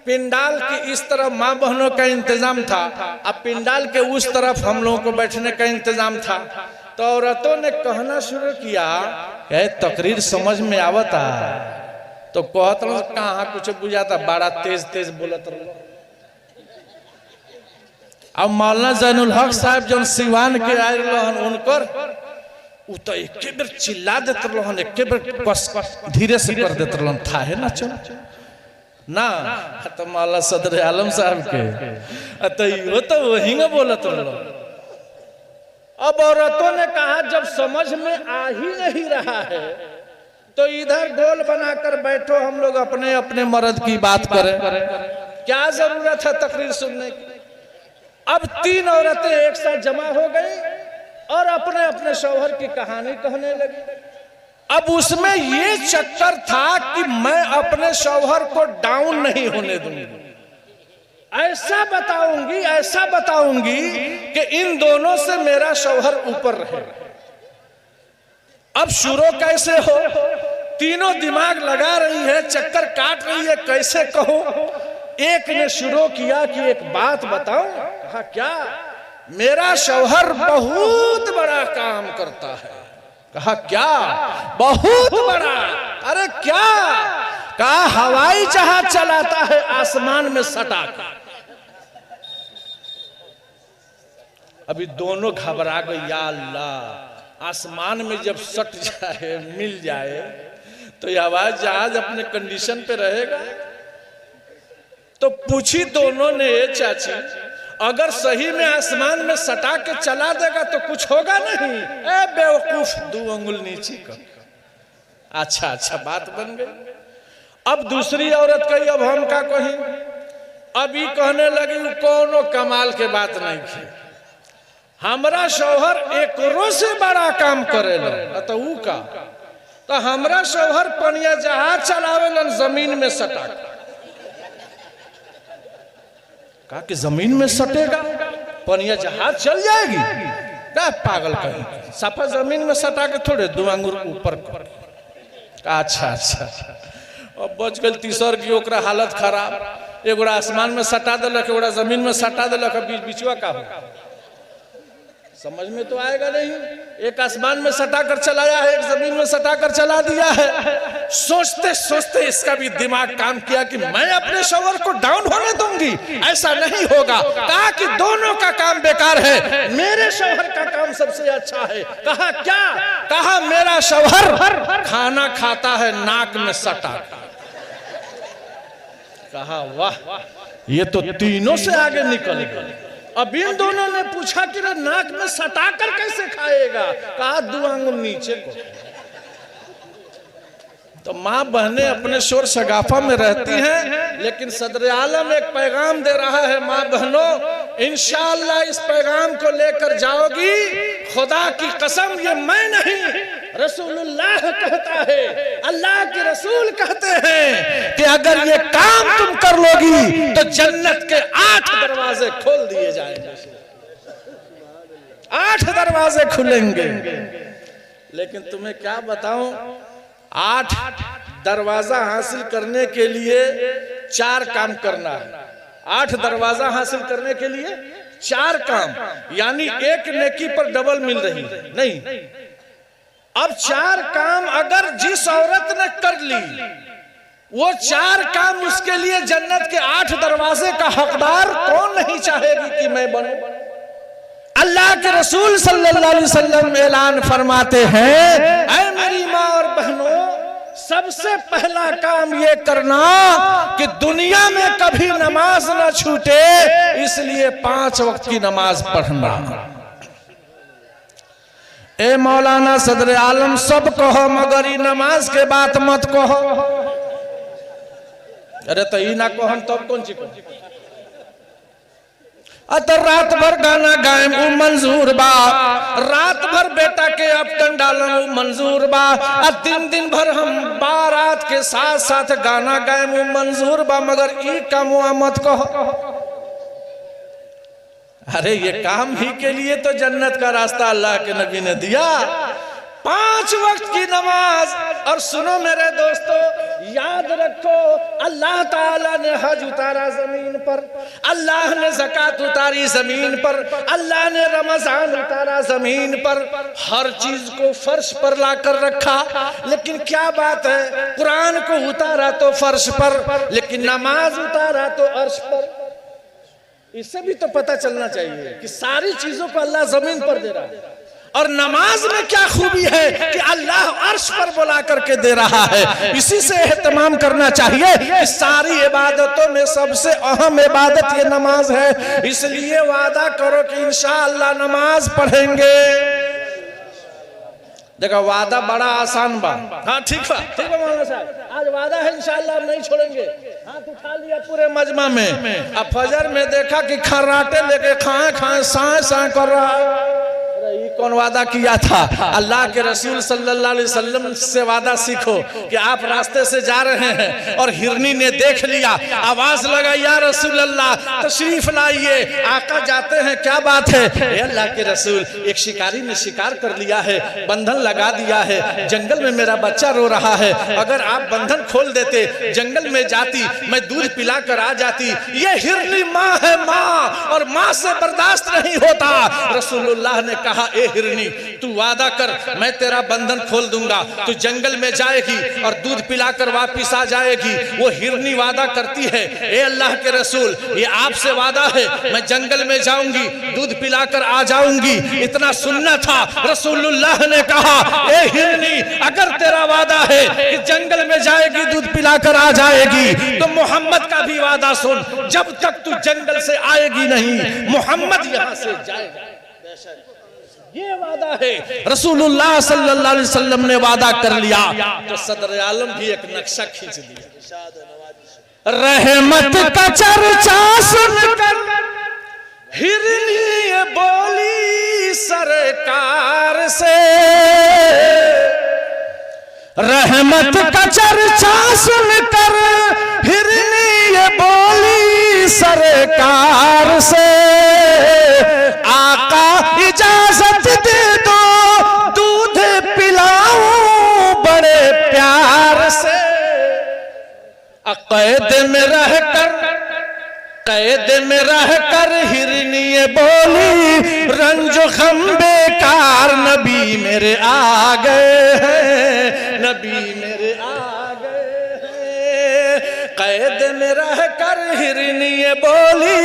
पिंडाल की इस तरफ माँ बहनों का इंतजाम था, अब पिंडाल के उस तरफ हम लोगों को बैठने का इंतजाम था। तो औरतों ने कहना शुरू किया, तकरीर समझ में आवता, तो कहत रहो कहाँ कुछ बुझाता, बड़ा तेज तेज बोलत रहो। अब मौलाना जैनुल हक साहब जो सिवान के आए रहन, उनकर उ तो एके बेर चिल्ला देते रहन, एके बेर धीरे से कर देते रहन, था है ना चल ना। तो मौलाना सदर आलम साहब के तो यो तो वही में बोलत रहो। अब औरतों ने कहा जब समझ में आ ही नहीं रहा है तो इधर गोल बनाकर बैठो, हम लोग अपने अपने मर्द की बात करें, क्या जरूरत है तकरीर सुनने की। अब 3 औरतें एक साथ जमा हो गई और अपने अपने शौहर की कहानी कहने लगी। अब उसमें ये चक्कर था कि मैं अपने शौहर को डाउन नहीं होने दूंगी, ऐसा बताऊंगी कि इन दोनों से मेरा शौहर ऊपर रहे। अब शुरू कैसे हो, तीनों दिमाग लगा रही है, चक्कर काट रही है, कैसे कहूं। एक ने शुरू किया कि एक बात बताऊं। कहा क्या? मेरा शौहर बहुत बड़ा काम करता है। कहा क्या? बहुत बड़ा। अरे क्या? कहा हवाई जहाज चलाता है आसमान में सटा कर। अभी दोनों घबरा गए, या अल्लाह, आसमान में जब सट जाए मिल जाए तो ये हवाई जहाज अपने कंडीशन पे रहेगा। तो पूछी दोनों ने, ये चाची अगर सही में आसमान में सटा के चला देगा तो कुछ होगा नहीं? ए बेवकूफ, 2 अंगुल नीचे कर। अच्छा बात बन गई। अब दूसरी औरत कही, अब हम क्या कहीं? अभी कहने लगी कोनो कमाल के बात नहीं थी, हमरा शौहर एकरो से बड़ा काम करेला। तो ऊ का? तो हमरा शौहर पनिया जहाज चलावेलन जमीन में सटा। कहा कि जमीन में सटेगा पनिया जहाज चल जाएगी? क्या पागल कहीं, सफा जमीन में सटा के थोड़े 2 अंगुर ऊपर कर। अच्छा अब बच गई तीसर की, ओकरा हालत खराब। एगोड़ा आसमान में सटा दिलक, एगोड़ा जमीन में सटा दिलक, बीचवा का हो समझ में तो आएगा नहीं। एक आसमान में सटा कर चलाया है, एक जमीन में सटा कर चला दिया है। सोचते सोचते इसका भी दिमाग काम किया कि मैं अपने शौहर को डाउन होने दूंगी, ऐसा नहीं होगा। कहा कि दोनों का काम बेकार है, मेरे शौहर का काम सबसे अच्छा है। कहा क्या? कहा मेरा शौहर खाना खाता है नाक में सटा। कहा वाह, ये तो तीनों से आगे निकल गए। अब इन दोनों ने पूछा कि नाक में सटाकर कैसे खाएगा? कहा 2 अंगुल नीचे को। तो माँ बहनें अपने शोर शगाफा में रहती हैं, लेकिन सदर आलम एक पैगाम दे रहा है, माँ बहनों इंशाअल्लाह इस पैगाम को लेकर जाओगी। खुदा की कसम, ये मैं नहीं, रसूलुल्लाह कहता है, अल्लाह के रसूल कहते हैं कि अगर ये काम तुम कर लोगी तो जन्नत के 8 दरवाजे खोल दिए जाएंगे, 8 दरवाजे खुलेंगे। लेकिन तुम्हें क्या बताऊं, 8 दरवाजा हासिल करने के लिए 4 काम करना है। 8 दरवाजा हासिल करने के लिए 4 काम, यानी एक नेकी पर डबल मिल रही है। नहीं, अब 4 काम अगर जिस औरत ने कर ली, वो 4 काम उसके लिए जन्नत के 8 दरवाजे का हकदार कौन नहीं चाहेगी कि मैं बनूं। अल्लाह के रसूल सल्लल्लाहु अलैहि वसल्लम ऐलान फरमाते हैं, ऐ मेरी माँ और बहनों, सबसे पहला काम ये करना कि दुनिया में कभी नमाज न छूटे, इसलिए 5 वक्त की नमाज पढ़ना। ए मौलाना सदर आलम सब कहो मगर ई नमाज के बात मत कहो। अरे तो ई ना कहो तब कौन चीज कहो? अतर रात भर गाना गायम उ मंजूर बा, रात भर बेटा के अपटन डालम उ मंजूर बा, दिन भर हम बारात के साथ साथ गाना गायम उ मंजूर बा, मगर ई कामवा मत कहो। अरे ये काम ही के लिए तो जन्नत का रास्ता अल्लाह के नबी ने दिया, 5 वक्त की नमाज। और सुनो मेरे दोस्तों, याद रखो अल्लाह ताला ने हज उतारा जमीन पर, अल्लाह ने ज़कात उतारी जमीन पर, अल्लाह ने रमजान उतारा जमीन पर, हर चीज को फर्श पर लाकर रखा। लेकिन क्या बात है, कुरान को उतारा तो फर्श पर, लेकिन नमाज उतारा तो अर्श पर। इससे भी तो पता चलना चाहिए कि सारी चीजों को अल्लाह जमीन पर दे रहा है, और नमाज में क्या खूबी है कि अल्लाह अर्श पर बुला करके दे रहा है। इसी से एहतमाम करना चाहिए कि सारी इबादतों में सबसे अहम इबादत ये नमाज है। इसलिए वादा करो कि इंशाअल्लाह नमाज पढ़ेंगे। देखो वादा बड़ा आसान बा। हाँ ठीक है मौलाना साहब, आज वादा है इंशाअल्लाह नहीं छोड़ेंगे। हाथ उठा लिया पूरे मजमा में। अब फजर में देखा कि खर्राटे लेके खाए खाए साए साए कर रहा है। कौन वादा किया था? अल्लाह के रसूल सल्लल्लाहु अलैहि वसल्लम से वादा सीखो कि आप रास्ते से जा रहे हैं और हिरनी ने देख लिया, आवाज लगा या रसूल अल्लाह तशरीफ लाइए, आका जाते हैं, क्या बात है? अल्लाह के रसूल एक शिकारी ने शिकार कर लिया है, बंधन लगा दिया है, जंगल में मेरा बच्चा रो रहा है, अगर आप बंधन खोल देते, जंगल में जाती, मैं दूध पिला कर आ जाती। ये हिरनी माँ है माँ, और माँ से बर्दाश्त नहीं होता। रसूलुल्लाह ने कहा ए हिरनी तू वादा कर, मैं तेरा बंधन खोल दूंगा, तू जंगल में जाएगी और दूध पिलाकर वापिस आ जाएगी। वो हिरनी वादा करती है ए अल्लाह के रसूल ये आपसे वादा है, मैं जंगल में जाऊंगी, दूध पिलाकर आ जाऊंगी। इतना सुनना था, रसूलुल्लाह ने कहा ए हिरनी अगर तेरा वादा है कि जंगल में जाएगी दूध पिलाकर आ जाएगी, तो मोहम्मद का भी वादा सुन, जब तक तू जंगल से आएगी नहीं मोहम्मद यहाँ से जाएगा। ये वादा है, रसूलुल्लाह सल्लल्लाहु अलैहि वसल्लम ने वादा कर लिया, तो सदर आलम भी एक नक्शा खींच दिया। रहमत का चर्चा सुनकर हिरनी बोली सरकार से, रहमत का चर्चा सुनकर हिरनी बोली सरकार से, आका इजाजत दे दो दूध पिलाऊं बड़े प्यार से। कैद में रहकर हिरनी बोली रंजो खम बेकार, नबी मेरे आ गए हैं, नबी मेरे आ गए हैं। कैद में रहकर हिरनी बोली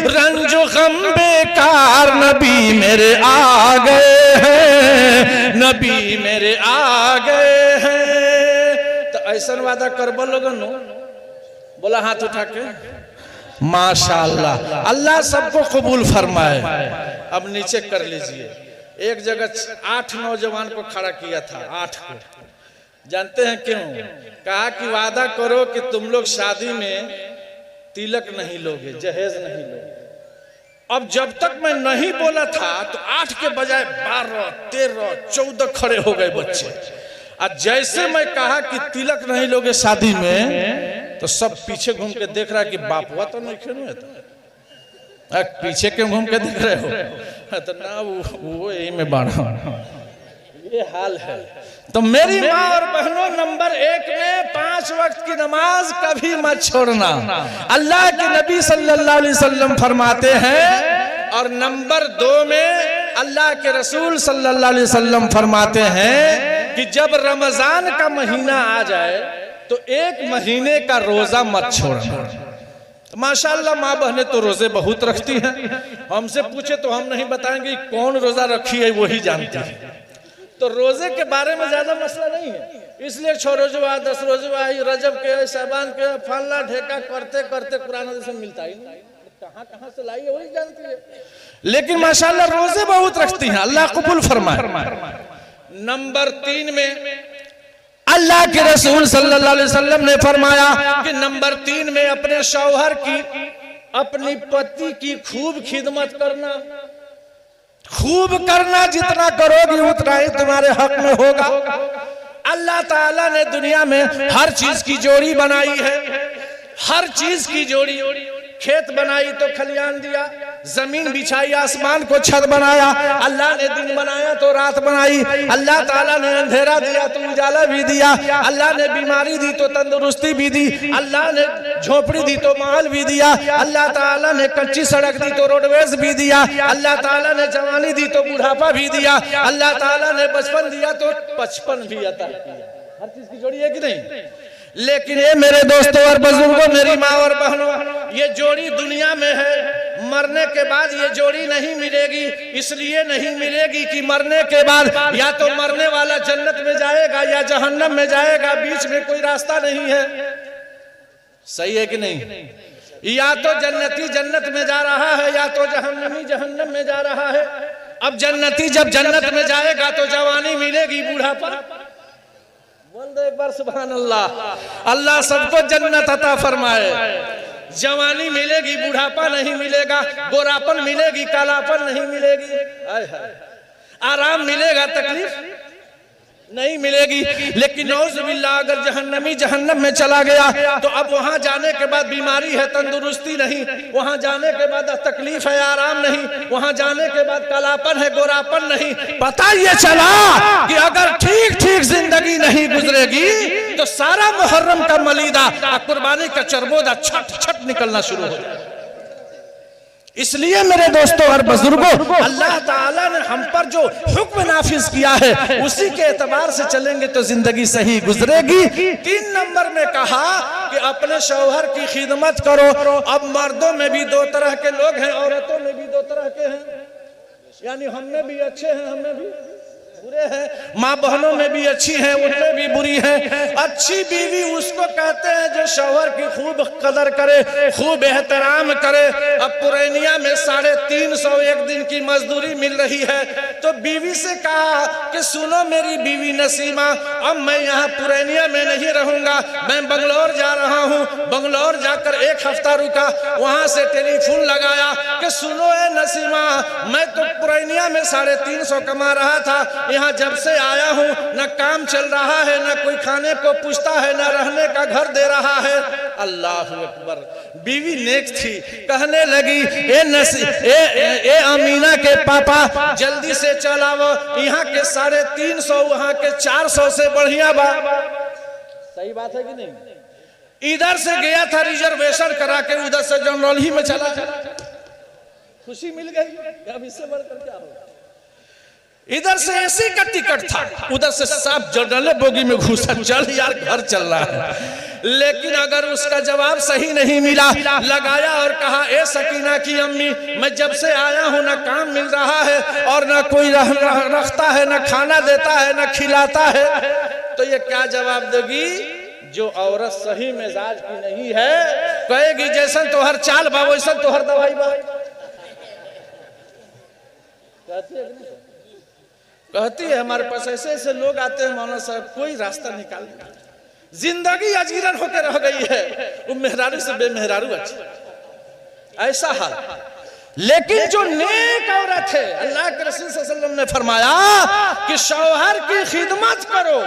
रंजो खम बेकार, नबी मेरे आ गए हैं, नबी मेरे आ गए हैं। तो ऐसा वादा करबो लोगन, बोला हाथ उठा के माशाअल्लाह, अल्लाह सबको कबूल फरमाए। अब नीचे कर लीजिए, एक जगह 8 नौजवान को खड़ा किया था, 8 को। जानते हैं क्यों? कहा कि वादा करो कि तुम लोग शादी में तिलक नहीं लोगे, जहेज नहीं लोगे। अब जब तक मैं नहीं बोला था तो 8 के बजाय 12, 13, 14 खड़े हो गए बच्चे। और जैसे मैं कहा कि तिलक नहीं लोगे शादी में, तो सब पीछे घूम के देख रहा है कि बापुआ तो नहीं खेलू है, तो पीछे क्यों घूम के देख रहे हो? तो ना वो यही में बाढ़ा, ये हाल है। तो मेरी माँ और बहनों, नंबर 1 में 5 वक्त की नमाज कभी मत छोड़ना, अल्लाह के नबी सल्लल्लाहु अलैहि वसल्लम फरमाते हैं। और नंबर 2 में अल्लाह के रसूल सल्लल्लाहु अलैहि वसल्लम फरमाते हैं कि जब रमजान का महीना आ जाए तो 1 महीने का रोजा मत छोड़ना। तो माशाअल्लाह माँ बहनें तो रोजे बहुत रखती हैं, हमसे पूछे तो हम नहीं बताएंगे कौन रोजा रखी है, वही जानती है। तो रोजे के बारे में ज्यादा मसला नहीं है, इसलिए 6 रोजवा 10 रोजवा रजब के शाबान के फलना ढेका करते करते कुरान हदीस में मिलता ही नहीं, कहां से लाई है वही जानती है। लेकिन माशाल्लाह रोजे बहुत रखती हैं, अल्लाह कबूल फरमाए। नंबर 3 में अल्लाह के रसूल सल्लल्लाहु अलैहि वसल्लम ने फरमाया कि नंबर 3 में अपने शौहर की, अपनी पति की खूब खिदमत करना, खूब करना, जितना करोगी उतना ही तुम्हारे हक में होगा। अल्लाह ताला ने दुनिया में हर चीज की जोड़ी बनाई है, हर चीज की जोड़ी। खेत बनाई तो खलियान दिया, जमीन बिछाई आसमान को छत बनाया, अल्लाह ने दिन बनाया तो रात बनाई, अल्लाह ताला ने अंधेरा दिया तो उजाला भी दिया, अल्लाह ने बीमारी दी तो तंदुरुस्ती भी दी, अल्लाह ने झोपड़ी दी तो महल भी दिया, अल्लाह ताला ने कच्ची सड़क दी तो रोडवेज भी दिया, अल्लाह ताला ने जवानी दी तो बुढ़ापा भी दिया, अल्लाह ताला ने बचपन दिया तो 55 भी अता किया। हर चीज की जोड़ी है कि नहीं? लेकिन ये मेरे दोस्तों और बुजुर्गों, मेरी माँ और बहनों, ये जोड़ी दुनिया में है, मरने के बाद ये जोड़ी नहीं मिलेगी। इसलिए नहीं मिलेगी कि मरने के बाद या तो मरने वाला जन्नत में जाएगा या जहन्नम में जाएगा, बीच में कोई रास्ता नहीं है। सही है कि नहीं? या तो जन्नती जन्नत में जा रहा है या तो जहन्नमी जहन्नम में जा रहा है। अब जन्नती जब जन्नत में जाएगा तो जवानी मिलेगी, बूढ़ापा। बोल दो एक बार सुभान अल्लाह। अल्लाह सबको जन्नत अता फरमाए। जवानी मिलेगी, बुढ़ापा नहीं मिलेगा, गोरापन मिलेगी, कालापन नहीं मिलेगी, आराम मिलेगा, तकलीफ नहीं मिलेगी। लेकिन नौजुबिल्लाह अगर जहन्नमी जहन्नम में चला गया तो अब वहां जाने के बाद बीमारी है, तंदुरुस्ती नहीं, वहां जाने के बाद तकलीफ है, आराम नहीं, वहां जाने के बाद कालापन है, गोरापन नहीं। पता ये चला कि अगर ठीक ठीक जिंदगी नहीं गुजरेगी तो सारा मुहर्रम का मलीदा, कुर्बानी का चरबोदा छट छट निकलना शुरू हो जाएगा। इसलिए मेरे दोस्तों और बुजुर्गों, अल्लाह ताला ने हम पर जो हुक्म नाफिज किया है उसी के एतबार से चलेंगे तो जिंदगी सही गुजरेगी। 3 नंबर में कहा कि अपने शौहर की खिदमत करो। अब मर्दों में भी 2 तरह के लोग हैं, औरतों में भी 2 तरह के हैं, यानी हम में भी अच्छे हैं, हम में भी बुरे हैं, माँ बहनों में भी अच्छी हैं, उनमें भी बुरी हैं। अच्छी बीवी उसको कहते हैं जो शौहर की खूब कदर करे, खूब एहतराम करे। अब पुरैनिया में 350 एक दिन की मजदूरी मिल रही है तो बीवी से कहा कि सुनो मेरी बीवी नसीमा, अब मैं यहाँ पुरैनिया में नहीं रहूंगा, मैं बंगलौर जा रहा हूँ। बंगलौर जाकर 1 हफ्ता रुका, वहां से टेलीफोन लगाया कि सुनो ए नसीमा, मैं तो पुरैनिया में 350 कमा रहा था, यहाँ जब से आया हूँ न काम चल रहा है, न कोई खाने को पूछता है, न रहने का घर दे रहा है। अल्लाह अकबर। बीवी नेक थी, कहने लगी ए अमीना के पापा जल्दी से चलाओ, यहाँ के 350 वहाँ के 400 से बढ़िया बा। सही बात है कि नहीं? इधर से गया था रिजर्वेशन करा के, उधर से जनरल ही में चला, खुशी मिल गई। अब इससे बढ़कर क्या होगा? इधर से एसी का टिकट था, उधर से साफ जनरल बोगी में घुसा, चल यार घर चल रहा है। लेकिन अगर उसका जवाब सही नहीं मिला, लगाया और कहा ए सकीना की अम्मी, मैं जब से आया हूँ ना काम मिल रहा है और ना कोई रखता है, ना खाना देता है, ना खिलाता है, तो ये क्या जवाब देगी? जो औरत सही मिजाज की नहीं है कहेगी जैसन तोहर चाल बा वैसन तोहर दवाई बा। कहती है हमारे पास ऐसे ऐसे लोग आते हैं मौलाना साहब, कोई रास्ता निकाल, जिंदगी अजीरन होकर रह गई है, वो मेहरारू से बेमेहरारू अच्छी, ऐसा हाल। लेकिन जो नेक औरत है, अल्लाह के रसूल सल्लल्लाहु अलैहि वसल्लम ने फरमाया कि शौहर की खिदमत करो।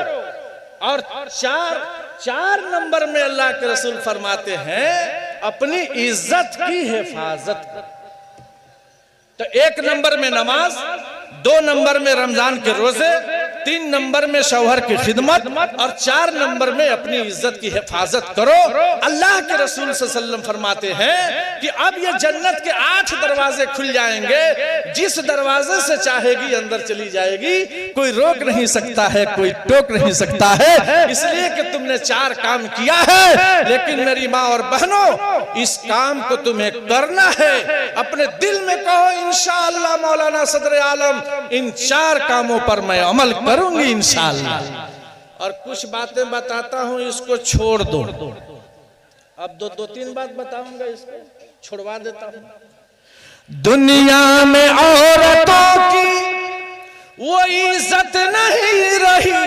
और 4 नंबर में अल्लाह के रसूल फरमाते हैं अपनी इज्जत की हिफाजत करो। तो 1 नंबर में नमाज, 2 नंबर में रमजान के रोजे, 3 नंबर में शौहर की खिदमत और 4 नंबर में अपनी इज्जत की हिफाजत करो। अल्लाह के रसूल सल्लल्लाहु अलैहि वसल्लम फरमाते हैं कि अब ये जन्नत के 8 दरवाजे खुल जाएंगे, जिस दरवाजे से चाहेगी अंदर चली जाएगी, कोई रोक नहीं सकता है, कोई टोक नहीं सकता है, इसलिए कि तुमने 4 काम किया है। लेकिन मेरी माँ और बहनों, इस काम को तुम्हें करना है, अपने दिल में कहो इंशाअल्लाह मौलाना सदर आलम इन 4 कामों पर मैं अमल करूंगी इंशाअल्लाह। और कुछ बातें बताता हूं, इसको छोड़ दो। अब दो तीन बात बताऊंगा, इसको छोड़वा देता हूं। दुनिया में औरतों की वो इज्जत नहीं रही,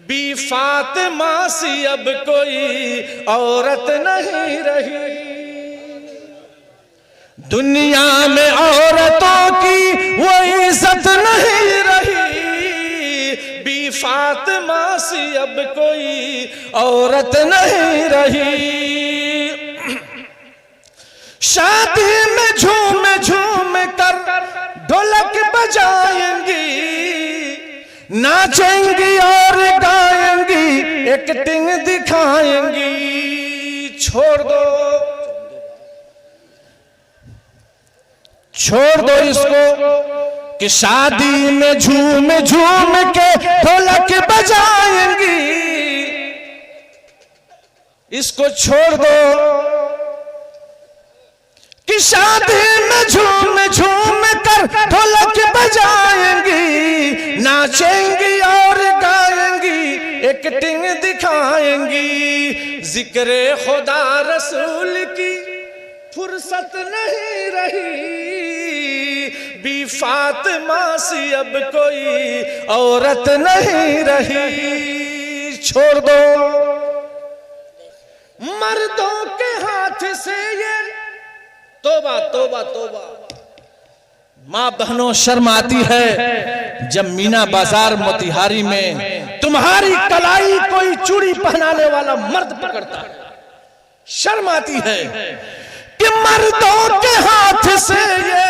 बी फातिमा सी अब कोई औरत नहीं रही। दुनिया में औरतों की वो इज्जत नहीं रही, बी फातिमा सी अब कोई औरत नहीं रही। शादी में झूम झूम कर ढोलक बजाएंगी, नाचेंगी और गाएंगी, एक्टिंग दिखाएंगी। छोड़ दो इसको कि शादी में झूम झूम के ढोलक बजाएंगी। इसको छोड़ दो कि शादी में झूम झूम कर ढोलक बजाएंगी, नाचेंगी और गाएंगी, एक्टिंग दिखाएंगी। जिक्र खुदा रसूल की फुर्सत नहीं रही, बी फातिमा सी अब कोई औरत नहीं रही। छोड़ दो मर्दों के हाथ से ये तोबा तोबा तोबा। मां बहनों शर्म आती है जब मीना बाजार मोतिहारी में तुम्हारी कलाई कोई चूड़ी पहनाने वाला मर्द पकड़ता है। शर्म आती है कि मर्दों के हाथ से ये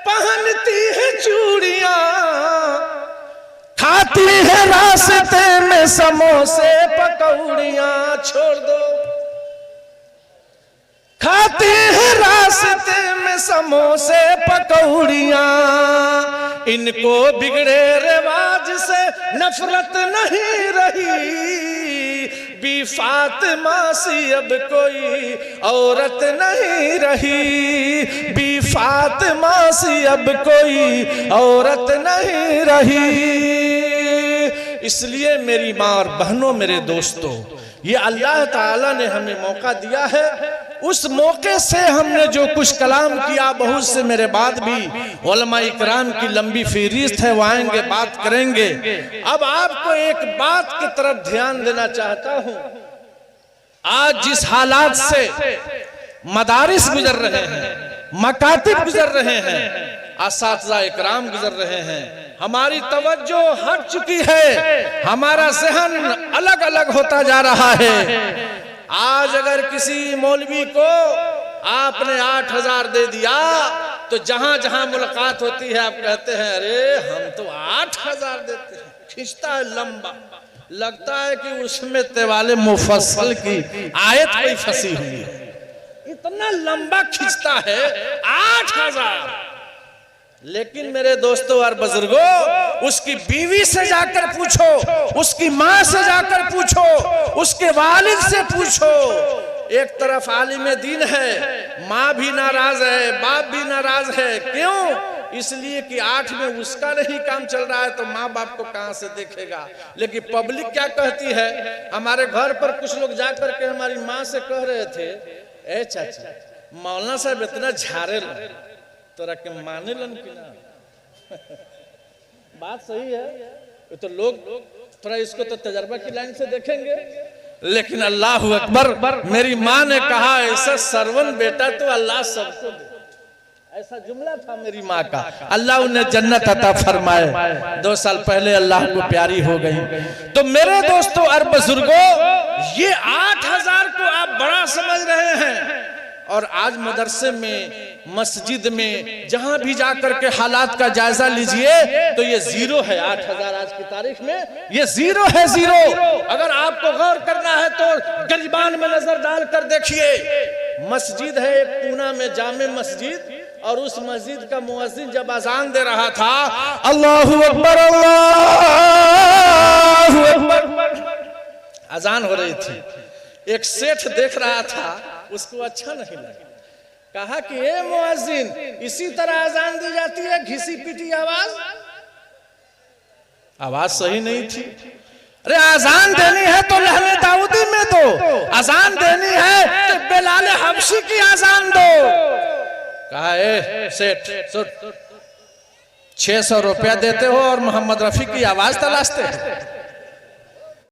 पहनती है चूड़ियां, खाती है रास्ते में समोसे पकौड़ियां। छोड़ दो, खाती है रास्ते में समोसे पकौड़ियां। इनको बिगड़े रिवाज से नफरत नहीं रही, बी फातिमा सी अब कोई औरत नहीं रही, बी फातिमा सी अब कोई औरत नहीं रही। इसलिए मेरी माँ और बहनों, मेरे दोस्तों, ये अल्लाह ताला ने हमें मौका दिया है। उस मौके से हमने जो कुछ कलाम किया, बहुत से मेरे बाद भी उलमा इकराम की लंबी फहरिस्त है, वो आएंगे, बात करेंगे। अब आपको एक बात की तरफ ध्यान देना चाहता हूं। आज जिस हालात से मदारिस गुजर रहे हैं, मकातिब गुजर रहे हैं, असातिज़ा इकराम गुजर रहे हैं, हमारी तवज्जो हट चुकी है, हमारा ज़हन अलग अलग होता जा रहा है। आज अगर किसी मौलवी को आपने 8,000 दे दिया तो जहां जहां मुलाकात होती है आप कहते हैं अरे हम तो 8,000 देते हैं। खींचता है लंबा, लगता है कि उसमें तेवाले मुफस्सल की आयत कोई फंसी हुई है, इतना लंबा खींचता है 8,000। लेकिन मेरे दोस्तों और बुजुर्गों, उसकी बीवी से जाकर पूछो, उसकी माँ से जाकर पूछो, उसके वालिद से पूछो। एक तरफ आलिम दीन है, माँ भी नाराज है, बाप भी नाराज है। क्यों? इसलिए कि 8 में उसका नहीं काम चल रहा है तो माँ बाप को कहां से देखेगा। लेकिन पब्लिक क्या कहती है? हमारे घर पर कुछ लोग जाकर के हमारी माँ से कह रहे थे, ए चाचा, मौलाना साहब इतना झारे तोरा के माने लन कि ना। बात सही है, ये तो लोग थोड़ा इसको तो तजर्बा की लाइन से देखेंगे। लेकिन अल्लाह अकबर, मेरी माँ ने कहा ऐसा सरवन बेटा तो अल्लाह सबको दे, ऐसा जुमला था मेरी माँ का। अल्लाह उन्हें जन्नत अता फरमाए। 2 साल पहले अल्लाह को प्यारी हो गई। तो मेरे दोस्तों और बुजुर्गों, ये 8,000 को आप बड़ा समझ रहे हैं, और आज मदरसे में, मस्जिद में, जहां भी जाकर के हालात का जायजा लीजिए तो ये 0 है। 8,000 आज की तारीख में ये 0 है, 0। अगर आपको गौर करना है तो गरीबान में नजर डालकर देखिए। मस्जिद है एक पूना में, जामे मस्जिद, और उस मस्जिद का मुअज्जिन जब अजान दे रहा था, अल्लाहु अकबर अल्लाहु अकबर, अजान हो रही थी। एक सेठ देख रहा था, उसको अच्छा नहीं लगा, कहा कि ये मुअज्जिन इसी तरह अजान दी जाती है, घिसी पीटी आवाज? आवाज सही नहीं थी। अरे आजान देनी है तो लहले दाऊदी में दो, आजान देनी है तो बिलाल हबशी की आजान दो। कहा ए सेठ सुन, 600 रुपया देते हो और मोहम्मद रफी की आवाज तलाशते हो।